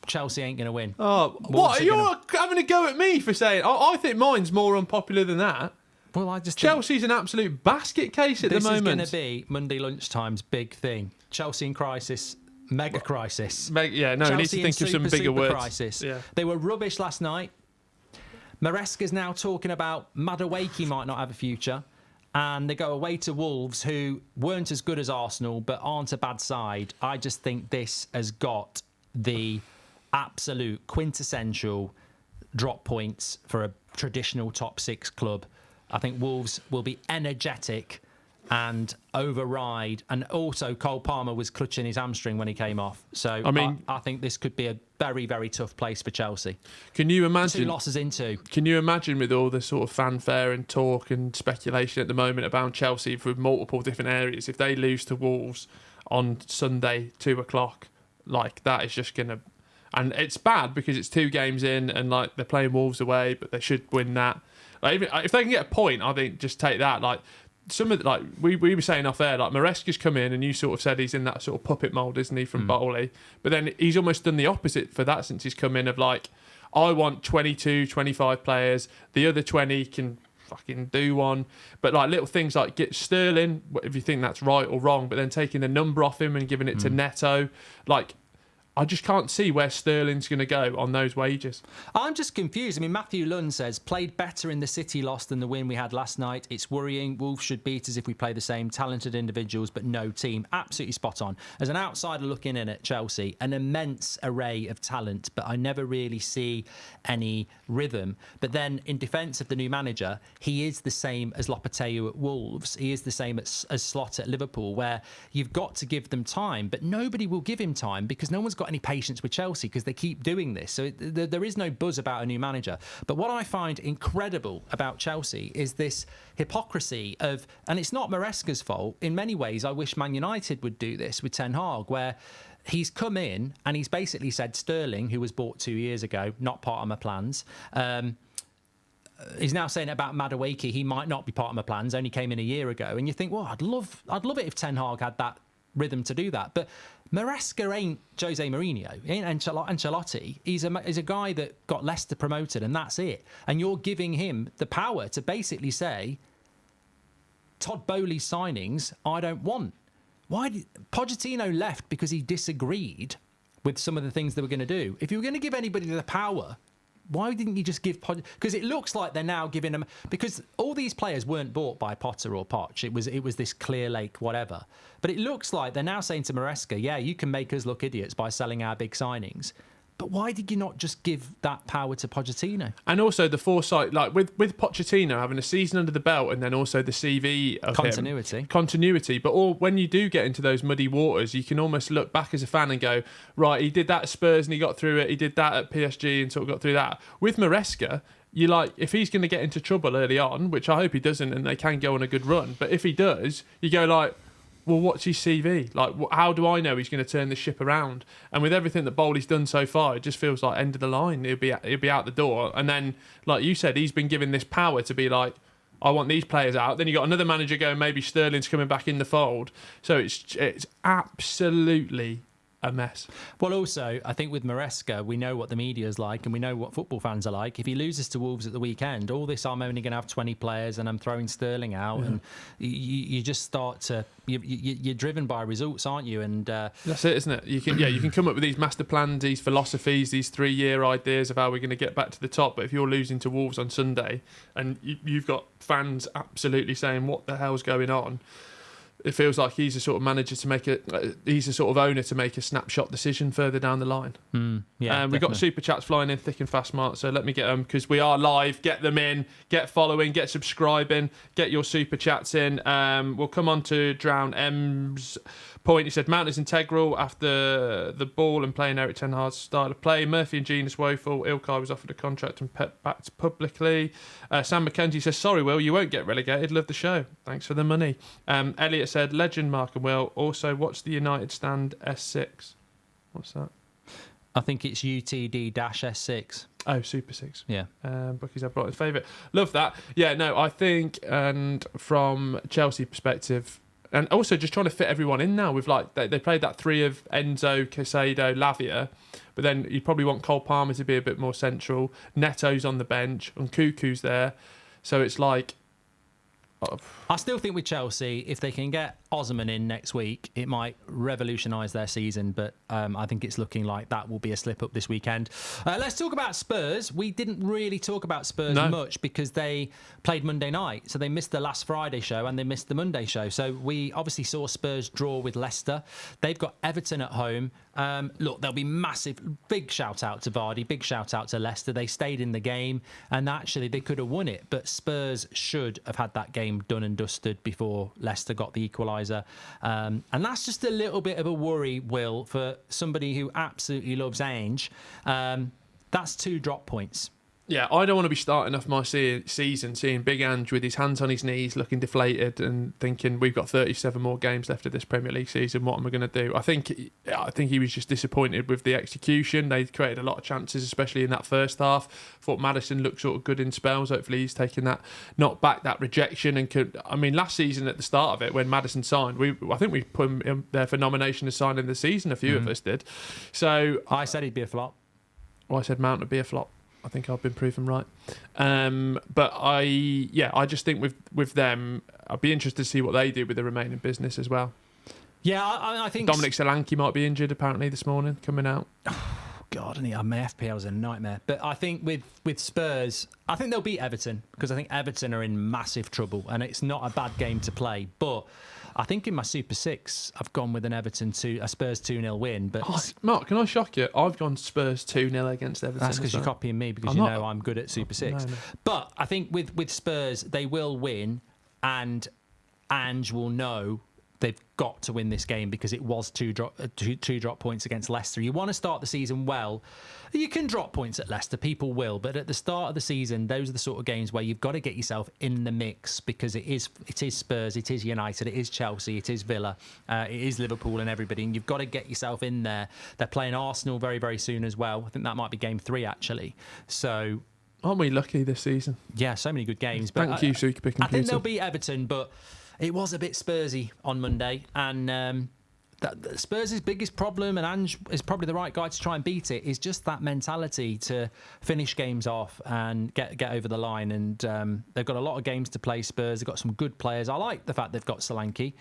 Chelsea ain't going to win. Oh, what? You're having a go at me for saying... I think mine's more unpopular than that. Well, I just Chelsea's an absolute basket case at the moment. This is going to be Monday lunchtime's big thing. Chelsea in crisis. Mega crisis. We need to think of some bigger words. Crisis. Yeah. They were rubbish last night. Maresca's now talking about Madueke might not have a future. And they go away to Wolves, who weren't as good as Arsenal, but aren't a bad side. I just think this has got the absolute quintessential drop points for a traditional top six club. I think Wolves will be energetic and override. And also, Cole Palmer was clutching his hamstring when he came off. So I think this could be a very, very tough place for Chelsea. Can you imagine 2 losses in 2? Can you imagine, with all the sort of fanfare and talk and speculation at the moment about Chelsea for multiple different areas, if they lose to Wolves on Sunday 2:00, like, that is just gonna, and it's bad because it's 2 games in and like they're playing Wolves away, but they should win that. Like, even if they can get a point, I think just take that. Like, some of we were saying off air, like, Maresca's come in and you sort of said he's in that sort of puppet mould, isn't he, from Bowley? But then he's almost done the opposite for that since he's come in, of like, I want 22, 25 players, the other 20 can fucking do one. But like little things like get Sterling, if you think that's right or wrong, but then taking the number off him and giving it to Neto, like, I just can't see where Sterling's going to go on those wages. I'm just confused. I mean, Matthew Lunn says, played better in the City loss than the win we had last night. It's worrying. Wolves should beat us if we play the same. Talented individuals, but no team. Absolutely spot on. As an outsider looking in at Chelsea, an immense array of talent, but I never really see any rhythm. But then, in defence of the new manager, he is the same as Lopetegui at Wolves. He is the same as Slot at Liverpool, where you've got to give them time, but nobody will give him time because no one's got any patience with Chelsea because they keep doing this. So there is no buzz about a new manager. But what I find incredible about Chelsea is this hypocrisy of, and it's not Maresca's fault. In many ways, I wish Man United would do this with Ten Hag, where he's come in and he's basically said Sterling, who was bought 2 years ago, not part of my plans. He's now saying about Madueke, he might not be part of my plans, only came in a year ago. And you think, well, I'd love it if Ten Hag had that rhythm to do that. But Maresca ain't Jose Mourinho, he ain't Ancelotti. He's a guy that got Leicester promoted and that's it. And you're giving him the power to basically say, Todd Bowley's signings, I don't want. Why did Pochettino left? Because he disagreed with some of the things they were going to do. If you were going to give anybody the power, why didn't you just give Poch? Because it looks like they're now giving them, because all these players weren't bought by Potter or Poch. It was this Clear Lake whatever. But it looks like they're now saying to Maresca, yeah, you can make us look idiots by selling our big signings. But why did you not just give that power to Pochettino? And also the foresight, like with Pochettino having a season under the belt and then also the CV of continuity. But when you do get into those muddy waters, you can almost look back as a fan and go, right, he did that at Spurs and he got through it. He did that at PSG and sort of got through that. With Maresca, you like, if he's going to get into trouble early on, which I hope he doesn't, and they can go on a good run. But if he does, you go like, well, what's his CV? Like, how do I know he's going to turn the ship around? And with everything that Bowley's done so far, it just feels like end of the line. He'll be out the door. And then, like you said, he's been given this power to be like, I want these players out. Then you got another manager going, maybe Sterling's coming back in the fold. So it's absolutely a mess. Well, also, I think with Maresca, we know what the media's like and we know what football fans are like. If he loses to Wolves at the weekend, all this, I'm only going to have 20 players and I'm throwing Sterling out, and you just start to... You're driven by results, aren't you? And that's it, isn't it? You can come up with these master plans, these philosophies, these 3-year ideas of how we're going to get back to the top. But if you're losing to Wolves on Sunday and you've got fans absolutely saying, what the hell's going on? It feels like he's a sort of manager to make he's a sort of owner to make a snapshot decision further down the line. We've got super chats flying in thick and fast, Mark. So let me get them, because we are live. Get them in, get following, get subscribing, get your super chats in. We'll come on to Drown M's point. He said Mount is integral after the ball and playing Eric Ten Hag's style of play. Murphy and Gene is woeful. Ilkay was offered a contract and Pep backed publicly. Sam McKenzie says, sorry Will, you won't get relegated. Love the show. Thanks for the money. Elliot said, legend Mark and Will. Also, what's the United stand S6? What's that? I think it's UTD-S6. Oh, Super 6. Yeah. Bucky's our Brighton's favourite. Love that. Yeah, no, I think, and from Chelsea perspective, and also just trying to fit everyone in now with, like, they played that 3 of Enzo, Caicedo, Lavia, but then you probably want Cole Palmer to be a bit more central. Neto's on the bench and Cuckoo's there. So it's like... I still think with Chelsea, if they can get Osman in next week, it might revolutionise their season, but I think it's looking like that will be a slip up this weekend. Let's talk about Spurs. We didn't really talk about Spurs much because they played Monday night, so they missed the last Friday show and they missed the Monday show. So we obviously saw Spurs draw with Leicester. They've got Everton at home. Look, there'll be massive, big shout out to Vardy, big shout out to Leicester. They stayed in the game and actually they could have won it, but Spurs should have had that game done and dusted before Leicester got the equaliser. And that's just a little bit of a worry, Will, for somebody who absolutely loves Ange. That's 2 drop points. Yeah, I don't want to be starting off my season seeing Big Ange with his hands on his knees, looking deflated and thinking we've got 37 more games left of this Premier League season. What am I going to do? I think he was just disappointed with the execution. They created a lot of chances, especially in that first half. Thought Maddison looked sort of good in spells. Hopefully he's taken that, not back that rejection. And last season at the start of it, when Maddison signed, I think we put him there for nomination as signing the season. A few of us did. So I said he'd be a flop. Well, I said Mount would be a flop. I think I've been proven right. But I just think with them, I'd be interested to see what they do with the remaining business as well. Yeah, I think... Dominic Solanke might be injured apparently this morning, coming out. God, my FPL was a nightmare. But I think with Spurs, I think they'll beat Everton because I think Everton are in massive trouble and it's not a bad game to play. But I think in my Super 6, I've gone with a Spurs 2-0 win. But Mark, can I shock you? I've gone Spurs 2-0 against Everton. That's because you're copying me because I'm good at Super 6. No. But I think with Spurs, they will win and Ange will know they've got to win this game because it was two drop points against Leicester. You want to start the season well. You can drop points at Leicester, people will, but at the start of the season, those are the sort of games where you've got to get yourself in the mix because it is Spurs, it is United, it is Chelsea, it is Villa, it is Liverpool and everybody, and you've got to get yourself in there. They're playing Arsenal very, very soon as well. I think that might be game 3 actually. So aren't we lucky this season? Yeah, so many good games. Thank you, Super Computer. I think they'll beat Everton, but it was a bit Spursy on Monday, and Spurs' biggest problem, and Ange is probably the right guy to try and beat it, is just that mentality to finish games off and get over the line. And they've got a lot of games to play, Spurs. They've got some good players. I like the fact they've got Solanke.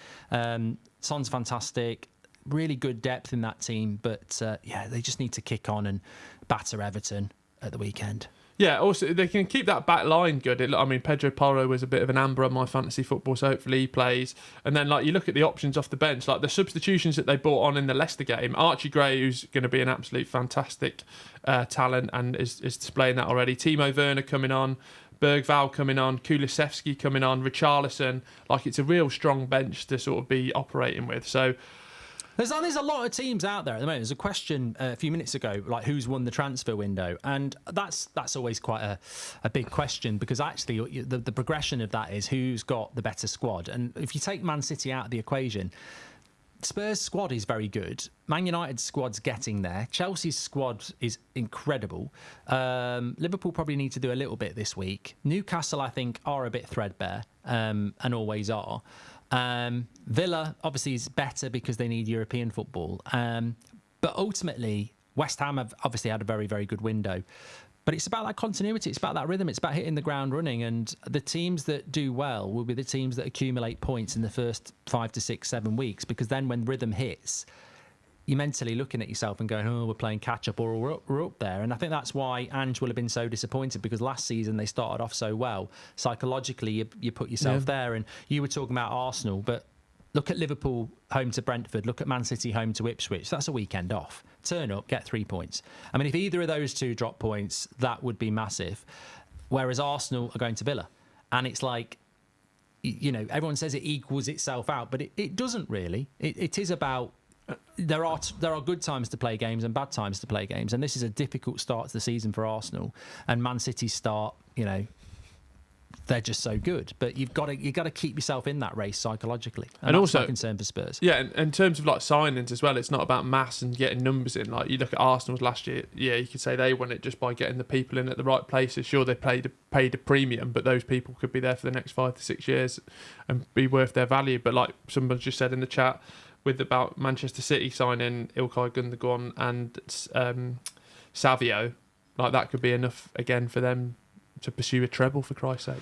Son's fantastic. Really good depth in that team. But, they just need to kick on and batter Everton at the weekend. Yeah, also, they can keep that back line good. Pedro Porro was a bit of an amber on my fantasy football, so hopefully he plays. And then, you look at the options off the bench, the substitutions that they brought on in the Leicester game. Archie Gray, who's going to be an absolute fantastic talent and is displaying that already. Timo Werner coming on. Bergvall coming on. Kulusevski coming on. Richarlison. It's a real strong bench to sort of be operating with. So... There's a lot of teams out there at the moment. There's a question a few minutes ago, who's won the transfer window, and that's always quite a big question because actually the progression of that is who's got the better squad. And if you take Man City out of the equation, Spurs' squad is very good. Man United's squad's getting there. Chelsea's squad is incredible. Liverpool probably need to do a little bit this week. Newcastle, I think, are a bit threadbare and always are. Villa obviously is better because they need European football. But ultimately, West Ham have obviously had a very, very good window. But it's about that continuity. It's about that rhythm. It's about hitting the ground running. And the teams that do well will be the teams that accumulate points in the first 5 to 6, 7 weeks. Because then when rhythm hits, you're mentally looking at yourself and going, oh, we're playing catch-up or we're up there. And I think that's why Ange will have been so disappointed, because last season they started off so well. Psychologically, you put yourself there. And you were talking about Arsenal, but look at Liverpool home to Brentford. Look at Man City home to Ipswich. That's a weekend off. Turn up, get 3 points. I mean, if either of those two drop points, that would be massive. Whereas Arsenal are going to Villa. And it's like, you know, everyone says it equals itself out, but it doesn't really. It is about... There are good times to play games and bad times to play games. And this is a difficult start to the season for Arsenal. And Man City's start, you know... They're just so good, but you've got to keep yourself in that race psychologically, and that's also my concern for Spurs. Yeah, and in terms of like signings as well, it's not about mass and getting numbers in. Like you look at Arsenal's last year, yeah, you could say they won it just by getting the people in at the right places. Sure, they paid a premium, but those people could be there for the next 5 to 6 years and be worth their value. But like someone just said in the chat with about Manchester City signing Ilkay Gundogan and Savio, like that could be enough again for them to pursue a treble, for Christ's sake.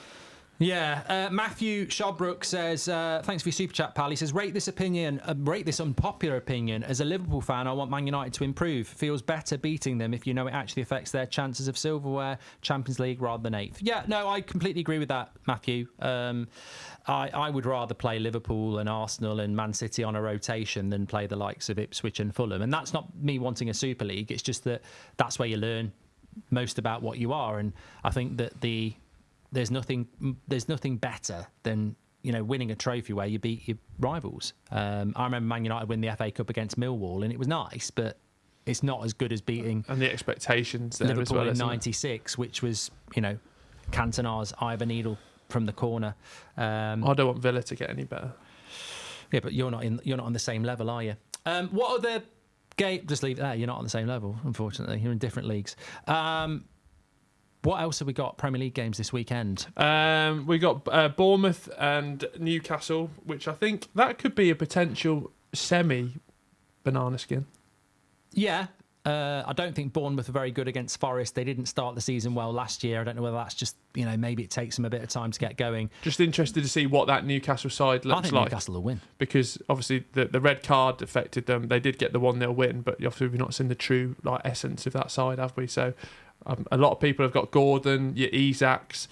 Yeah, Matthew Shawbrook says, thanks for your super chat, pal. He says, rate this unpopular opinion. As a Liverpool fan, I want Man United to improve. Feels better beating them if you know it actually affects their chances of silverware, Champions League rather than 8th. Yeah, no, I completely agree with that, Matthew. I would rather play Liverpool and Arsenal and Man City on a rotation than play the likes of Ipswich and Fulham. And that's not me wanting a Super League. It's just that's where you learn most about what you are. And I think that there's nothing better than, you know, winning a trophy where you beat your rivals. I remember Man United win the FA Cup against Millwall, and it was nice, but it's not as good as beating and the expectations there Liverpool as well, in '96, which was, you know, Cantona's Ivor Needle from the corner. I don't want Villa to get any better. Yeah, but you're not on the same level, are you? What other game? Just leave it there. You're not on the same level, unfortunately. You're in different leagues. What else have we got? Premier League games this weekend. We got Bournemouth and Newcastle, which I think that could be a potential semi-banana skin. Yeah. I don't think Bournemouth are very good against Forest. They didn't start the season well last year. I don't know whether that's just, you know, maybe it takes them a bit of time to get going. Just interested to see what that Newcastle side looks I think like. Newcastle will win. Because obviously the red card affected them. They did get the 1-0 win, but obviously we've not seen the true essence of that side, have we? So a lot of people have got Gordon, your Isaacs,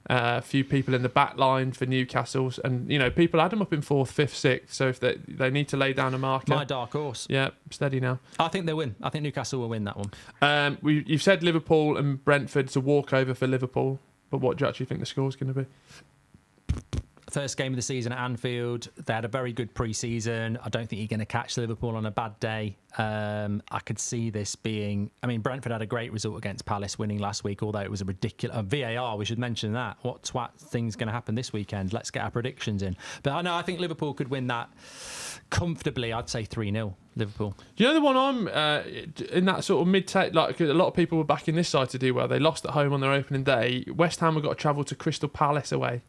a few people in the back line for Newcastle's, and you know people had them up in 4th, 5th, 6th. So if they need to lay down a marker, My dark horse. Yeah, steady now. I think they'll win. I think Newcastle will win that one. You've said Liverpool and Brentford's a walkover for Liverpool, but what do you actually think the score's going to be? First game of the season at Anfield. They had a very good pre-season. I don't think you're going to catch Liverpool on a bad day. I could see this being... I mean, Brentford had a great result against Palace, winning last week, although it was a ridiculous... VAR, we should mention that. What twat thing's going to happen this weekend? Let's get our predictions in. But I know, I think Liverpool could win that comfortably. I'd say 3-0, Liverpool. Do you know the one I'm in that sort of mid-take... Like, a lot of people were backing this side to do well. They lost at home on their opening day. West Ham have got to travel to Crystal Palace away.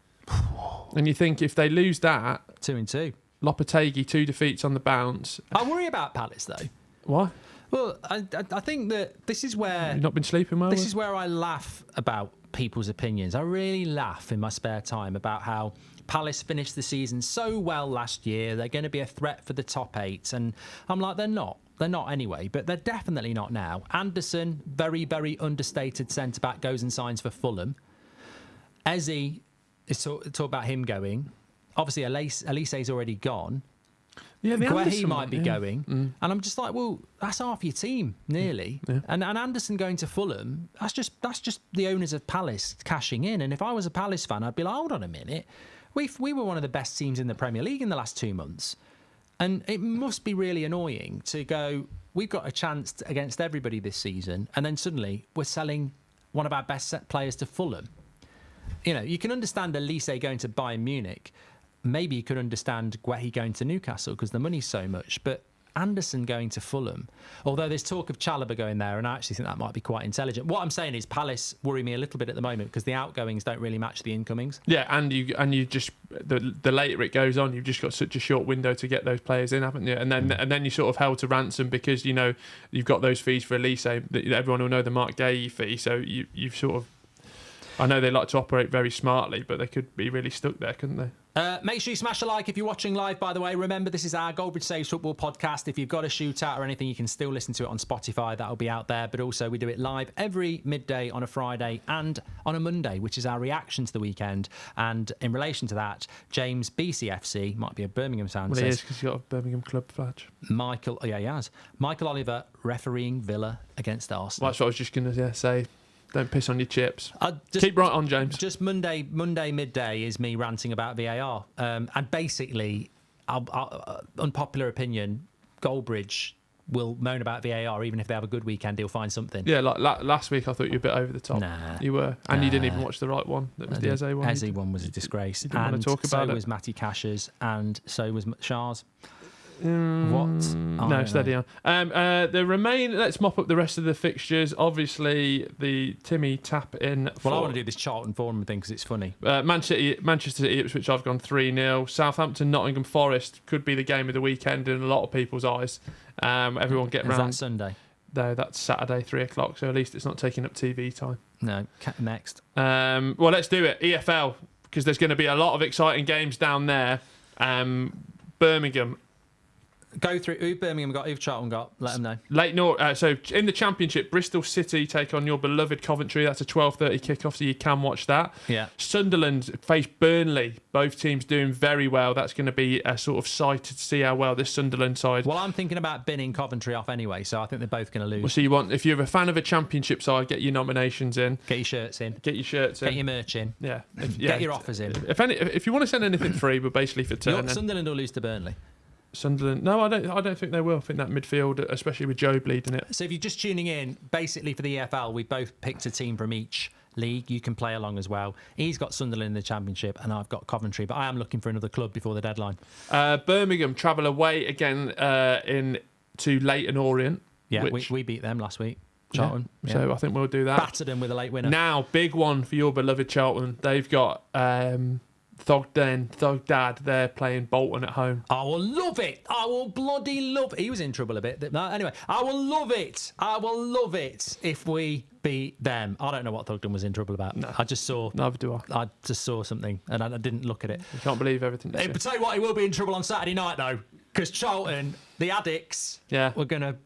And you think if they lose that... 2-2. Lopetegui, 2 defeats on the bounce. I worry about Palace, though. Why? Well, I think that this is where... You've not been sleeping well? This is where I laugh about people's opinions. I really laugh in my spare time about how Palace finished the season so well last year. They're going to be a threat for the top 8. And I'm like, they're not. They're not anyway, but they're definitely not now. Anderson, very, very understated centre-back, goes and signs for Fulham. Eze... Talk about him going. Obviously, Elise's already gone. Yeah, Guehi might be going. And I'm just like, well, that's half your team, nearly. Yeah. And Anderson going to Fulham, that's just the owners of Palace cashing in. And if I was a Palace fan, I'd be like, hold on a minute. We were one of the best teams in the Premier League in the last 2 months. And it must be really annoying to go, we've got a chance against everybody this season, and then suddenly we're selling one of our best set players to Fulham. You know, you can understand Elise going to Bayern Munich. Maybe you could understand Guehi going to Newcastle because the money's so much. But Anderson going to Fulham, although there's talk of Chalobah going there, and I actually think that might be quite intelligent. What I'm saying is Palace worry me a little bit at the moment because the outgoings don't really match the incomings. Yeah, and you just the later it goes on, you've just got such a short window to get those players in, haven't you? And then you're sort of held to ransom because you've got those fees for Elise. Everyone will know the Mark Gay fee, so you've sort of. I know they like to operate very smartly, but they could be really stuck there, couldn't they? Make sure you smash a like if you're watching live, by the way. Remember, this is our Goldbridge Saves Football podcast. If you've got a shootout or anything, you can still listen to it on Spotify. That'll be out there. But also, we do it live every midday on a Friday and on a Monday, which is our reaction to the weekend. And in relation to that, James BCFC, might be a Birmingham sound, Well, says... he is, because he's got a Birmingham club badge. Michael... Oh, yeah, he has. Michael Oliver refereeing Villa against Arsenal. Well, that's what I was just going to say. Don't piss on your chips. Keep right on, James. Just Monday midday is me ranting about VAR. And basically, unpopular opinion, Goldbridge will moan about VAR. Even if they have a good weekend, he'll find something. Yeah, like last week, I thought you were a bit over the top. Nah. You were. And you didn't even watch the right one. That was the Eze one. Eze one was a disgrace. You didn't want to talk about so it. was Matty Cash's, and so was Shah's. What? No, steady on. Let's mop up the rest of the fixtures. Obviously, the Timmy tap in. Well, I want to do this Charlton Forum thing because it's funny. Manchester City, Ipswich, I've gone 3-0. Southampton, Nottingham Forest could be the game of the weekend in a lot of people's eyes. Everyone get round. Is that Sunday? No, that's Saturday, 3:00. So at least it's not taking up TV time. No. Next. Well, let's do it. EFL, because there's going to be a lot of exciting games down there. Birmingham. Go through who Birmingham got, who Charlton got. Let them know. So in the Championship, Bristol City take on your beloved Coventry. That's a 12:30 kickoff, so you can watch that. Yeah. Sunderland face Burnley. Both teams doing very well. That's going to be a sort of sight to see how well this Sunderland side. Well, I'm thinking about binning Coventry off anyway, so I think they're both going to lose. Well, so if you're a fan of a Championship side, get your nominations in. Get your shirts in. Get your merch in. Yeah. Get your offers in. If you want to send anything free, we're basically for turn. Sunderland will lose to Burnley. Sunderland. No, I don't think they will. I think that midfield, especially with Joe bleeding it. So if you're just tuning in, basically for the EFL, we both picked a team from each league. You can play along as well. He's got Sunderland in the Championship and I've got Coventry, but I am looking for another club before the deadline. Birmingham travel away again to Leyton Orient. Yeah, we beat them last week. Charlton. Yeah. So I think we'll do that. Battered them with a late winner. Now, big one for your beloved Charlton. They've got Thog Dad, they're playing Bolton at home. I will love it. I will bloody love it. He was in trouble a bit. No, anyway, I will love it. I will love it if we beat them. I don't know what Thugden was in trouble about. No. I just saw. Neither do I. I just saw something and I didn't look at it. You can't believe everything. But tell you what, he will be in trouble on Saturday night though, because Charlton, the addicts, we're going to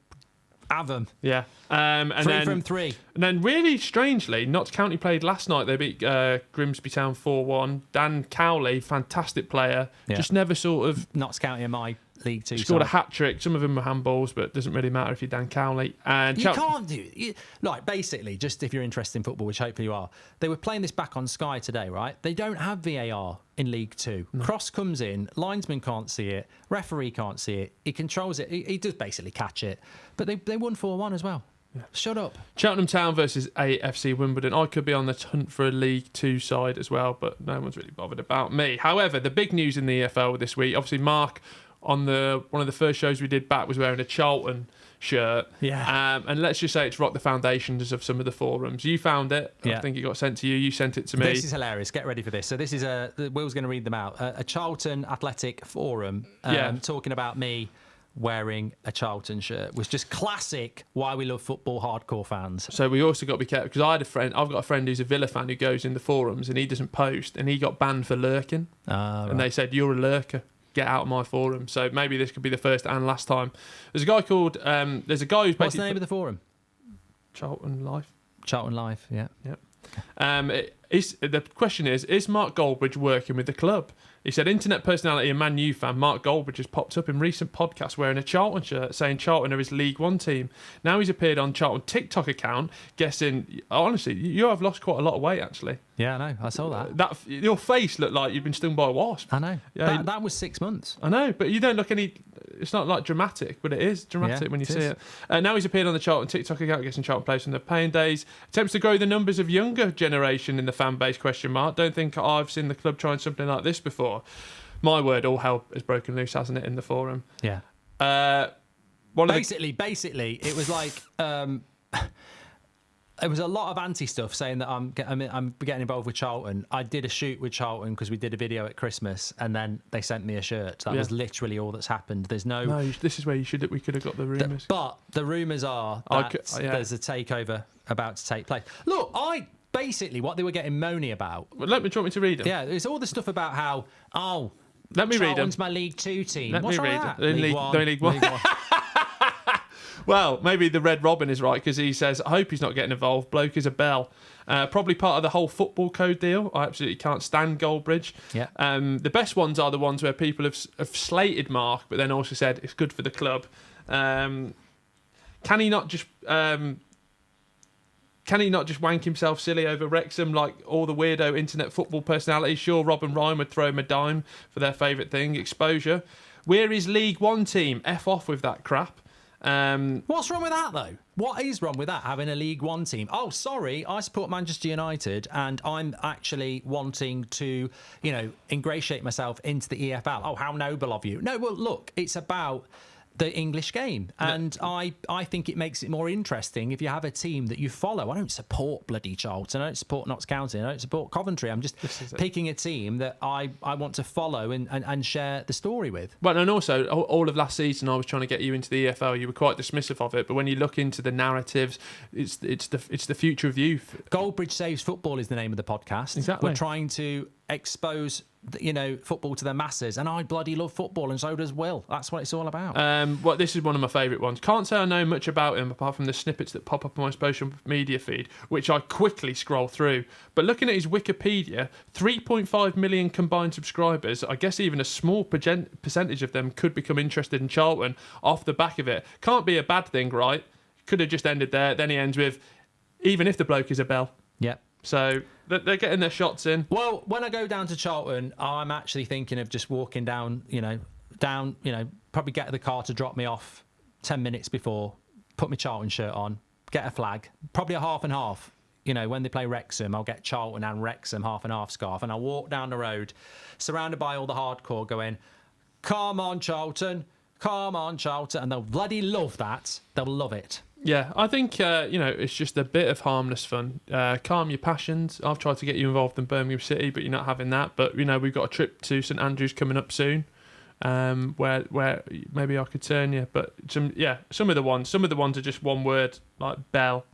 have them. Yeah. Three from three. And then really strangely, Notts County played last night. They beat Grimsby Town 4-1. Dan Cowley, fantastic player. Yeah. Just never sort of... Notts County in my League Two scored a hat-trick. Some of them were handballs, but it doesn't really matter if you're Dan Cowley. And you can't do it. Like, basically, just if you're interested in football, which hopefully you are, they were playing this back on Sky today, right? They don't have VAR in League Two. No. Cross comes in, linesman can't see it, referee can't see it, he controls it, he does basically catch it. But they won 4-1 as well. Yeah. Shut up. Cheltenham Town versus AFC Wimbledon. I could be on the hunt for a League Two side as well, but no one's really bothered about me. However, the big news in the EFL this week, obviously Mark on one of the first shows we did back was wearing a Charlton shirt. Yeah. And let's just say it's rocked the foundations of some of the forums. You found it. Yeah. I think it got sent to you. You sent it to me. This is hilarious. Get ready for this. So this is Will's going to read them out. A Charlton Athletic forum talking about me wearing a Charlton shirt was just classic why we love football hardcore fans. So we also got to be careful because I've got a friend who's a Villa fan who goes in the forums and he doesn't post and he got banned for lurking. And they said, you're a lurker. Get out of my forum. So maybe this could be the first and last time. There's a guy called who's basically... What's the name of the forum? Charlton Life. Charlton Life, yeah. The question is Mark Goldbridge working with the club? He said, internet personality and Man U fan Mark Goldbridge has popped up in recent podcasts wearing a Charlton shirt saying Charlton are his League One team. Now he's appeared on Charlton TikTok account guessing... Honestly, you have lost quite a lot of weight, actually. Yeah, I know. I saw that. Your face looked like you've been stung by a wasp. I know. Yeah, that was 6 months. I know, but you don't look any... It's not like dramatic, but it is dramatic when you see it. Now he's appeared on the Charlton TikTok account, guessing Charlton players from the paying days. Attempts to grow the numbers of younger generation in the fan base, ? Don't think I've seen the club trying something like this before. My word, all hell has broken loose, hasn't it, in the forum? Yeah. Basically, it was like it was a lot of anti stuff saying that I'm getting involved with Charlton. I did a shoot with Charlton because we did a video at Christmas, and then they sent me a shirt. That was literally all that's happened. There's no. This is where we could have got the rumours. But the rumours are that there's a takeover about to take place. Look, basically what they were getting moany about. Well, do you want me to read them? Yeah, it's all the stuff about how let me read them. Charlton's my League Two team. What's read that? League One. League One. Well, maybe the Red Robin is right because he says, I hope he's not getting involved. Bloke is a bell. Probably part of the whole football code deal. I absolutely can't stand Goldbridge. Yeah. The best ones are the ones where people have slated Mark, but then also said it's good for the club. Can he not just wank himself silly over Wrexham like all the weirdo internet football personalities? Sure, Rob and Ryan would throw him a dime for their favourite thing, exposure. We're his League One team. F off with that crap. What's wrong with that, though? What is wrong with that, having a League One team? Oh, sorry, I support Manchester United, and I'm actually wanting to, ingratiate myself into the EFL. Oh, how noble of you. No, well, look, it's about the English game, and I think it makes it more interesting if you have a team that you follow. I don't support bloody Charlton, I don't support Notts County, I don't support Coventry. I'm just picking a team that I want to follow and share the story with. Well, and also all of last season I was trying to get you into the EFL. You were quite dismissive of it, but when you look into the narratives, it's the future of youth. Goldbridge Saves Football is the name of the podcast. Exactly. We're trying to expose football to the masses, and I bloody love football, and so does Will. That's what it's all about. This is one of my favourite ones. Can't say I know much about him apart from the snippets that pop up on my social media feed, which I quickly scroll through. But looking at his Wikipedia, 3.5 million combined subscribers. I guess even a small percentage of them could become interested in Charlton off the back of it. Can't be a bad thing, right? Could have just ended there. Then he ends with, even if the bloke is a bell. Yep. So they're getting their shots in. Well, when I go down to Charlton, I'm actually thinking of just walking down, probably get the car to drop me off 10 minutes before, put my Charlton shirt on, get a flag, probably a half and half. When they play Wrexham, I'll get Charlton and Wrexham half and half scarf, and I'll walk down the road, surrounded by all the hardcore going, come on, Charlton, and they'll bloody love that. They'll love it. Yeah, I think, it's just a bit of harmless fun. Calm your passions. I've tried to get you involved in Birmingham City, but you're not having that. But, we've got a trip to St Andrews coming up soon, where maybe I could turn you. But, some of the ones are just one word, like bell,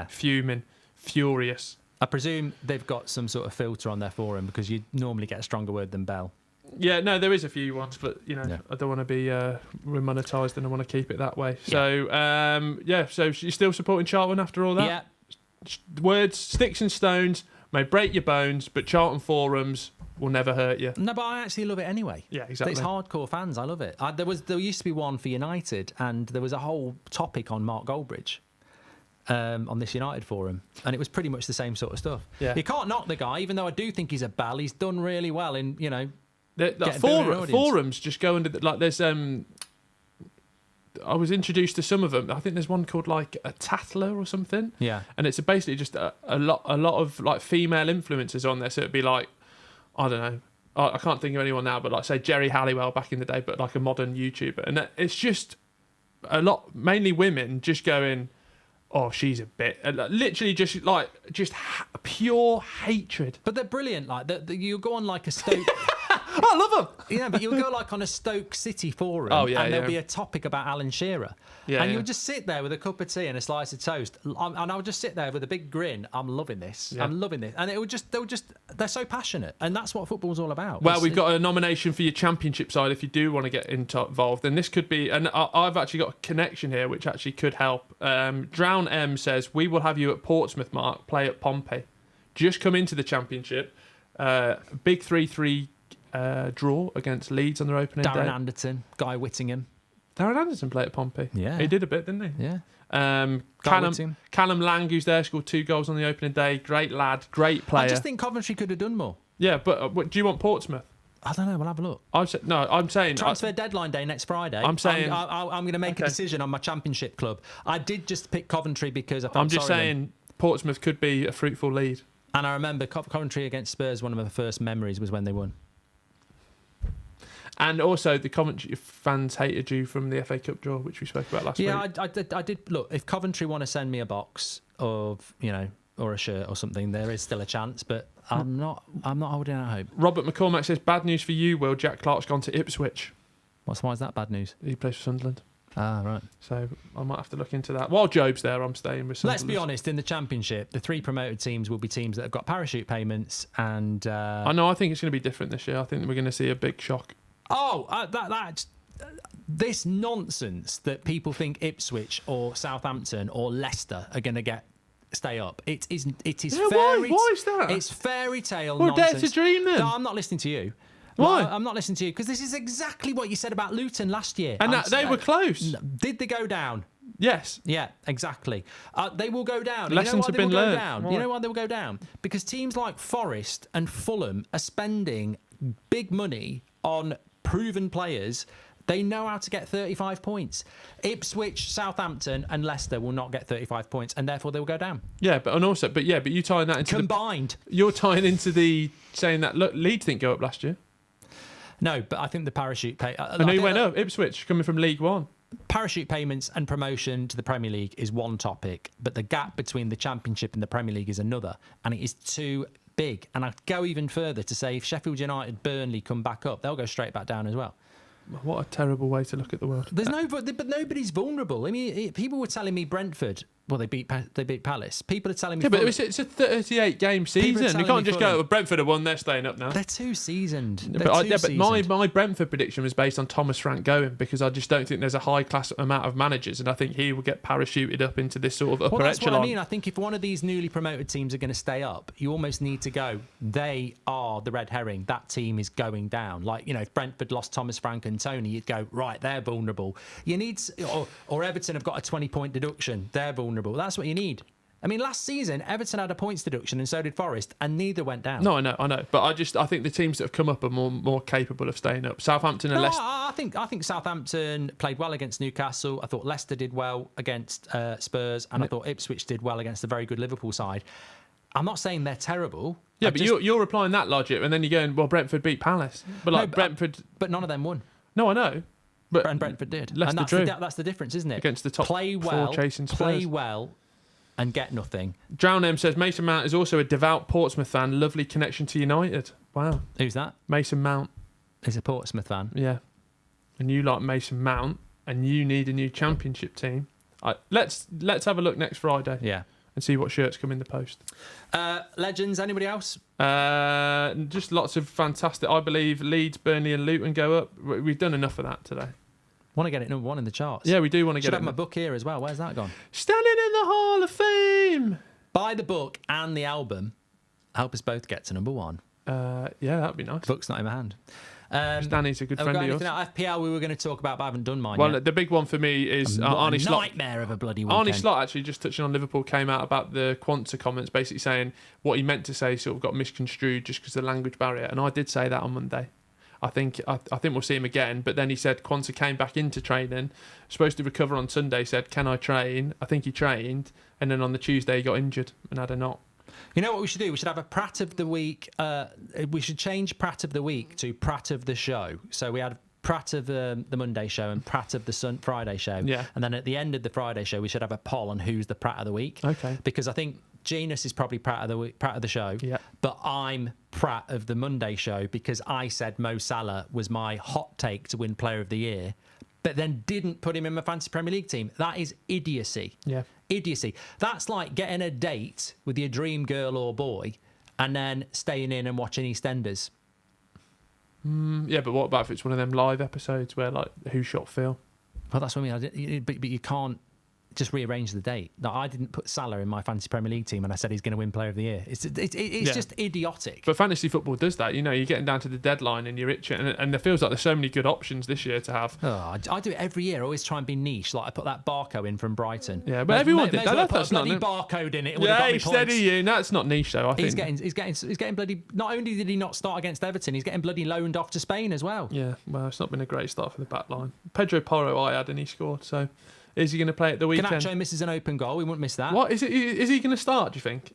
fuming, furious. I presume they've got some sort of filter on their forum, because you normally get a stronger word than bell. Yeah, no, there is a few ones, but I don't want to be remonetised, and I want to keep it that way. So, so you're still supporting Charlton after all that? Yeah. Words, sticks and stones may break your bones, but Charlton forums will never hurt you. No, but I actually love it anyway. Yeah, exactly. It's hardcore fans. I love it. There used to be one for United, and there was a whole topic on Mark Goldbridge. On this United forum, and it was pretty much the same sort of stuff. Yeah. You can't knock the guy, even though I do think he's a bell. He's done really well in forums just go under there's I was introduced to some of them. I think there's one called like a Tattler or something. Yeah, and it's basically just a lot of like female influencers on there. So it'd be like, I don't know, I can't think of anyone now, but like say Jerry Halliwell back in the day, but like a modern YouTuber, and it's just a lot, mainly women, just going, oh, she's a bit, literally just pure hatred. But they're brilliant. Like you go on like a Stoke. I love them. Yeah, but you'll go like on a Stoke City forum, and there'll be a topic about Alan Shearer, and you'll just sit there with a cup of tea and a slice of toast, and I'll just sit there with a big grin. I'm loving this. Yeah. I'm loving this, and they're so passionate, and that's what football's all about. Well, we've got a nomination for your championship side if you do want to get involved, and this could be. And I've actually got a connection here which actually could help. Drown M says we will have you at Portsmouth, Mark. Play at Pompey. Just come into the championship. Big 3-3. Draw against Leeds on their opening day. Darren Anderton, Guy Whittingham. Darren Anderton played at Pompey. Yeah. He did a bit, didn't he? Yeah. Callum Lang, who's there, scored 2 goals on the opening day. Great lad, great player. I just think Coventry could have done more. Yeah, but do you want Portsmouth? I don't know. We'll have a look. I'm saying transfer deadline day next Friday. I'm saying I'm going to make a decision on my championship club. I did just pick Coventry because I felt I'm just saying Portsmouth could be a fruitful lead. And I remember Coventry against Spurs. One of my first memories was when they won. And also, the Coventry fans hated you from the FA Cup draw, which we spoke about last week. Yeah, I did. Look, if Coventry want to send me a box of, or a shirt or something, there is still a chance, but I'm not holding out hope. Robert McCormack says, bad news for you, Will. Jack Clark's gone to Ipswich. Why is that bad news? He plays for Sunderland. Ah, right. So I might have to look into that. While Job's there, I'm staying with Sunderland. Let's be honest, in the Championship, the 3 promoted teams will be teams that have got parachute payments and... I know, I think it's going to be different this year. I think we're going to see a big shock. This nonsense that people think Ipswich or Southampton or Leicester are going to stay up. It is fairy... Why is that? It's fairy tale Well, nonsense. dare to dream then. No, I'm not listening to you. Why? I'm not listening to you because this is exactly what you said about Luton last year. And they were close. Did they go down? Yes. Yeah, exactly. They will go down. Lessons have been learned. Right. You know why they will go down? Because teams like Forest and Fulham are spending big money on proven players. They know how to get 35 points. Ipswich, Southampton and Leicester will not get 35 points and therefore they will go down. Yeah, but you tying that into combined. You're tying into the saying that, look, Leeds didn't go up last year. No, but I think the parachute pay... I know you went up. Ipswich, coming from League One. Parachute payments and promotion to the Premier League is one topic, but the gap between the Championship and the Premier League is another, and it is too big. And I'd go even further to say if Sheffield United, Burnley come back up, they'll go straight back down as well. What a terrible way to look at the world. But nobody's vulnerable. I mean, people were telling me Brentford. Well, they beat Palace. People are telling me. Yeah, but it's a 38-game season. You can't just go, Brentford have won, they're staying up now. They're too seasoned. But my Brentford prediction was based on Thomas Frank going because I just don't think there's a high-class amount of managers, and I think he will get parachuted up into this sort of upper that's echelon. What I mean. I think if one of these newly promoted teams are going to stay up, you almost need to go, they are the red herring. That team is going down. Like, if Brentford lost Thomas Frank and Tony, you'd go, right, they're vulnerable. You need... Or Everton have got a 20-point deduction. They're vulnerable. That's what you need. I mean, last season, Everton had a points deduction and so did Forest, and neither went down. No, I know. But I think the teams that have come up are more capable of staying up. Southampton and Leicester... I think Southampton played well against Newcastle. I thought Leicester did well against Spurs, and I thought Ipswich did well against the very good Liverpool side. I'm not saying they're terrible. Yeah, but you're applying that logic, and then you're going, well, Brentford beat Palace. But Brentford... But none of them won. No, I know. But and Brentford did. Leicester and drew. That's the difference, isn't it? Against the top four chasing Spurs. Play well and get nothing. Drown M says Mason Mount is also a devout Portsmouth fan. Lovely connection to United. Wow. Who's that? Mason Mount. He's a Portsmouth fan. Yeah. And you like Mason Mount, and you need a new Championship team. Let's have a look next Friday. Yeah. And see what shirts come in the post. Legends, anybody else? Just lots of fantastic. I believe Leeds, Burnley and Luton go up. We've done enough of that today. Want to get it number 1 in the charts. Yeah, we do want to get it. Should have my book here as well. Where's that gone? Standing in the Hall of Fame. Buy the book and the album. Help us both get to number 1. Yeah, that'd be nice. Book's not in my hand. Stanley's a good friend of yours. FPL we were going to talk about, but I haven't done mine yet. Well, the big one for me is Arnie Slot. Nightmare of a bloody weekend. Arnie Slot, actually, just touching on Liverpool, came out about the Quanta comments, basically saying what he meant to say sort of got misconstrued just because of the language barrier. And I did say that on Monday. I think we'll see him again. But then he said Quanta came back into training, supposed to recover on Sunday, said, can I train? I think he trained. And then on the Tuesday, he got injured and had a knock. You know what we should do? We should have a Prat of the Week. We should change Prat of the Week to Prat of the Show. So we had Prat of the Monday show and Prat of the Friday show. Yeah. And then at the end of the Friday show, we should have a poll on who's the Prat of the Week. Okay. Because I think Genus is probably Prat of the Week, Prat of the Show. Yeah. But I'm Prat of the Monday show because I said Mo Salah was my hot take to win Player of the Year, but then didn't put him in my Fantasy Premier League team. That is idiocy. Yeah. Idiocy. That's like getting a date with your dream girl or boy and then staying in and watching EastEnders. Yeah, but what about if it's one of them live episodes where, like, Who Shot Phil? Well, that's what I mean. But you can't just rearrange the date. No, I didn't put Salah in my Fantasy Premier League team and I said he's going to win Player of the Year. It's just idiotic. But fantasy football does that. You know, you're getting down to the deadline and you're itching. And there feels like there's so many good options this year to have. Oh, I do it every year. I always try and be niche. Like I put that barcode in from Brighton. Yeah, but everyone did that. That's not barcode in it. It yeah, steady you. That's not niche though. I think he's getting bloody. Not only did he not start against Everton, he's getting bloody loaned off to Spain as well. Yeah, well, it's not been a great start for the back line. Pedro Porro I had and he scored. So is he going to play at the weekend? Garnacho misses an open goal. We wouldn't miss that. What is it? Is he going to start? Do you think?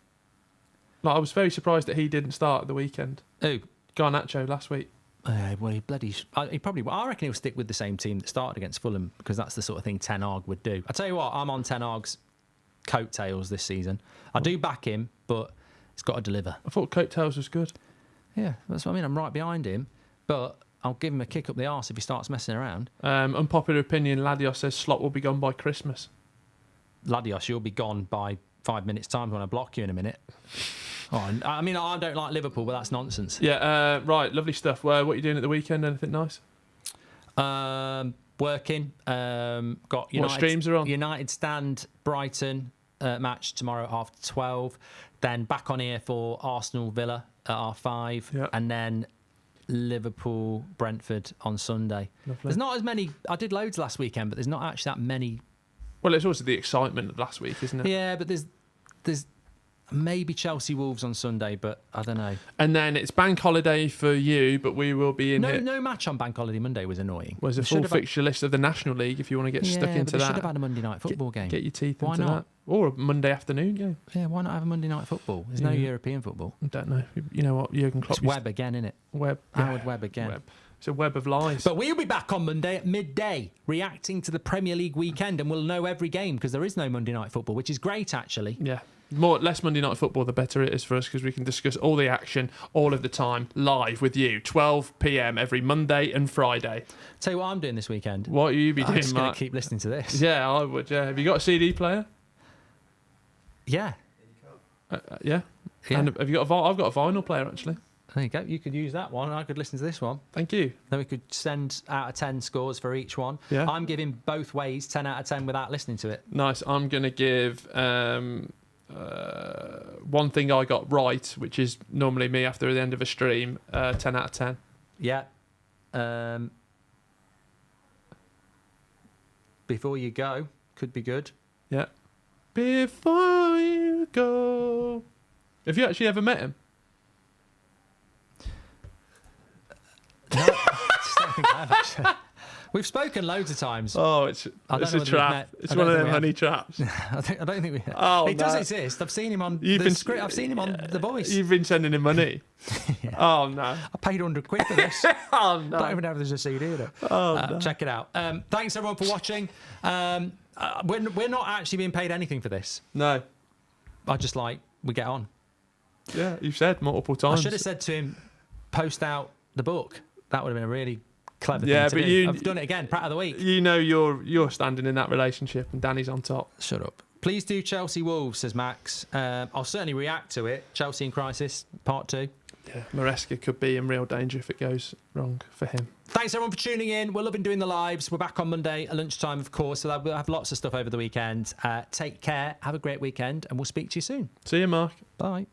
Like, I was very surprised that he didn't start at the weekend. Who? Garnacho last week. Well, he probably. I reckon he'll stick with the same team that started against Fulham because that's the sort of thing Ten Hag would do. I tell you what, I'm on Ten Hag's coattails this season. I do back him, but he's got to deliver. I thought coattails was good. Yeah, that's what I mean. I'm right behind him, but I'll give him a kick up the arse if he starts messing around. Unpopular opinion: Ladios says Slot will be gone by Christmas. Ladios, you'll be gone by 5 minutes' time when I block you in a minute. Oh, I mean, I don't like Liverpool, but that's nonsense. Yeah, right, lovely stuff. What are you doing at the weekend? Anything nice? Working. Got United, what streams are on? United stand Brighton match tomorrow after 12. Then back on here for Arsenal Villa at R5. Yeah. And then Liverpool Brentford on Sunday. Lovely. There's not as many. I did loads last weekend, but there's not actually that many. Well, it's also the excitement of last week, isn't it? Yeah, but there's maybe Chelsea Wolves on Sunday, but I don't know. And then it's bank holiday for you, but we will be in here. No match on bank holiday Monday was annoying. There's a full fixture list of the National League if you want to get stuck into but that. Should have had a Monday night football game. Get your teeth Why into not? that. Or a Monday afternoon game. Yeah, why not have a Monday night football? There's no European football. I don't know. You know what? Jurgen Klopp. It's Webb again, isn't it? Webb. Howard Webb again. Webb. It's a web of lies. But we'll be back on Monday at midday, reacting to the Premier League weekend, and we'll know every game because there is no Monday night football, which is great, actually. Yeah. Less Monday night football, the better it is for us because we can discuss all the action all of the time live with you. 12 p.m. every Monday and Friday. Tell you what I'm doing this weekend. What are you be doing, I'm just going Mark? to keep listening to this. Yeah, I would. Yeah. Have you got a CD player? Yeah. Yeah. Yeah. And have you got I've got a vinyl player actually. There you go. You could use that one and I could listen to this one. Thank you. Then we could send out of 10 scores for each one. Yeah. I'm giving both ways 10 out of 10 without listening to it. Nice. I'm going to give one thing I got right, which is normally me after the end of a stream, 10 out of 10. Yeah. Before you go, could be good. Yeah. Before you go. Have you actually ever met him? No, I just don't think I have, actually. We've spoken loads of times. Oh, it's a trap. It's one of them honey traps. I don't think we have. Oh, it does exist. I've seen him on I've seen him on The Voice. You've been sending him money. Yeah. Oh, no. I paid £100 for this. Oh, no. Don't even know if there's a CD in it. Oh, no. Check it out. Thanks, everyone, for watching. We're not actually being paid anything for this. No. I just we get on. Yeah, you've said multiple times. I should have said to him, post out the book. That would have been a really clever thing Yeah, to but do. I've done it again. Prat of the week. You know you're standing in that relationship and Danny's on top. Shut up. Please do Chelsea Wolves, says Max. I'll certainly react to it. Chelsea in Crisis, Part 2. Yeah, Maresca could be in real danger if it goes wrong for him. Thanks, everyone, for tuning in. We're loving doing the lives. We're back on Monday at lunchtime, of course, so we'll have lots of stuff over the weekend. Take care. Have a great weekend, and we'll speak to you soon. See you, Mark. Bye.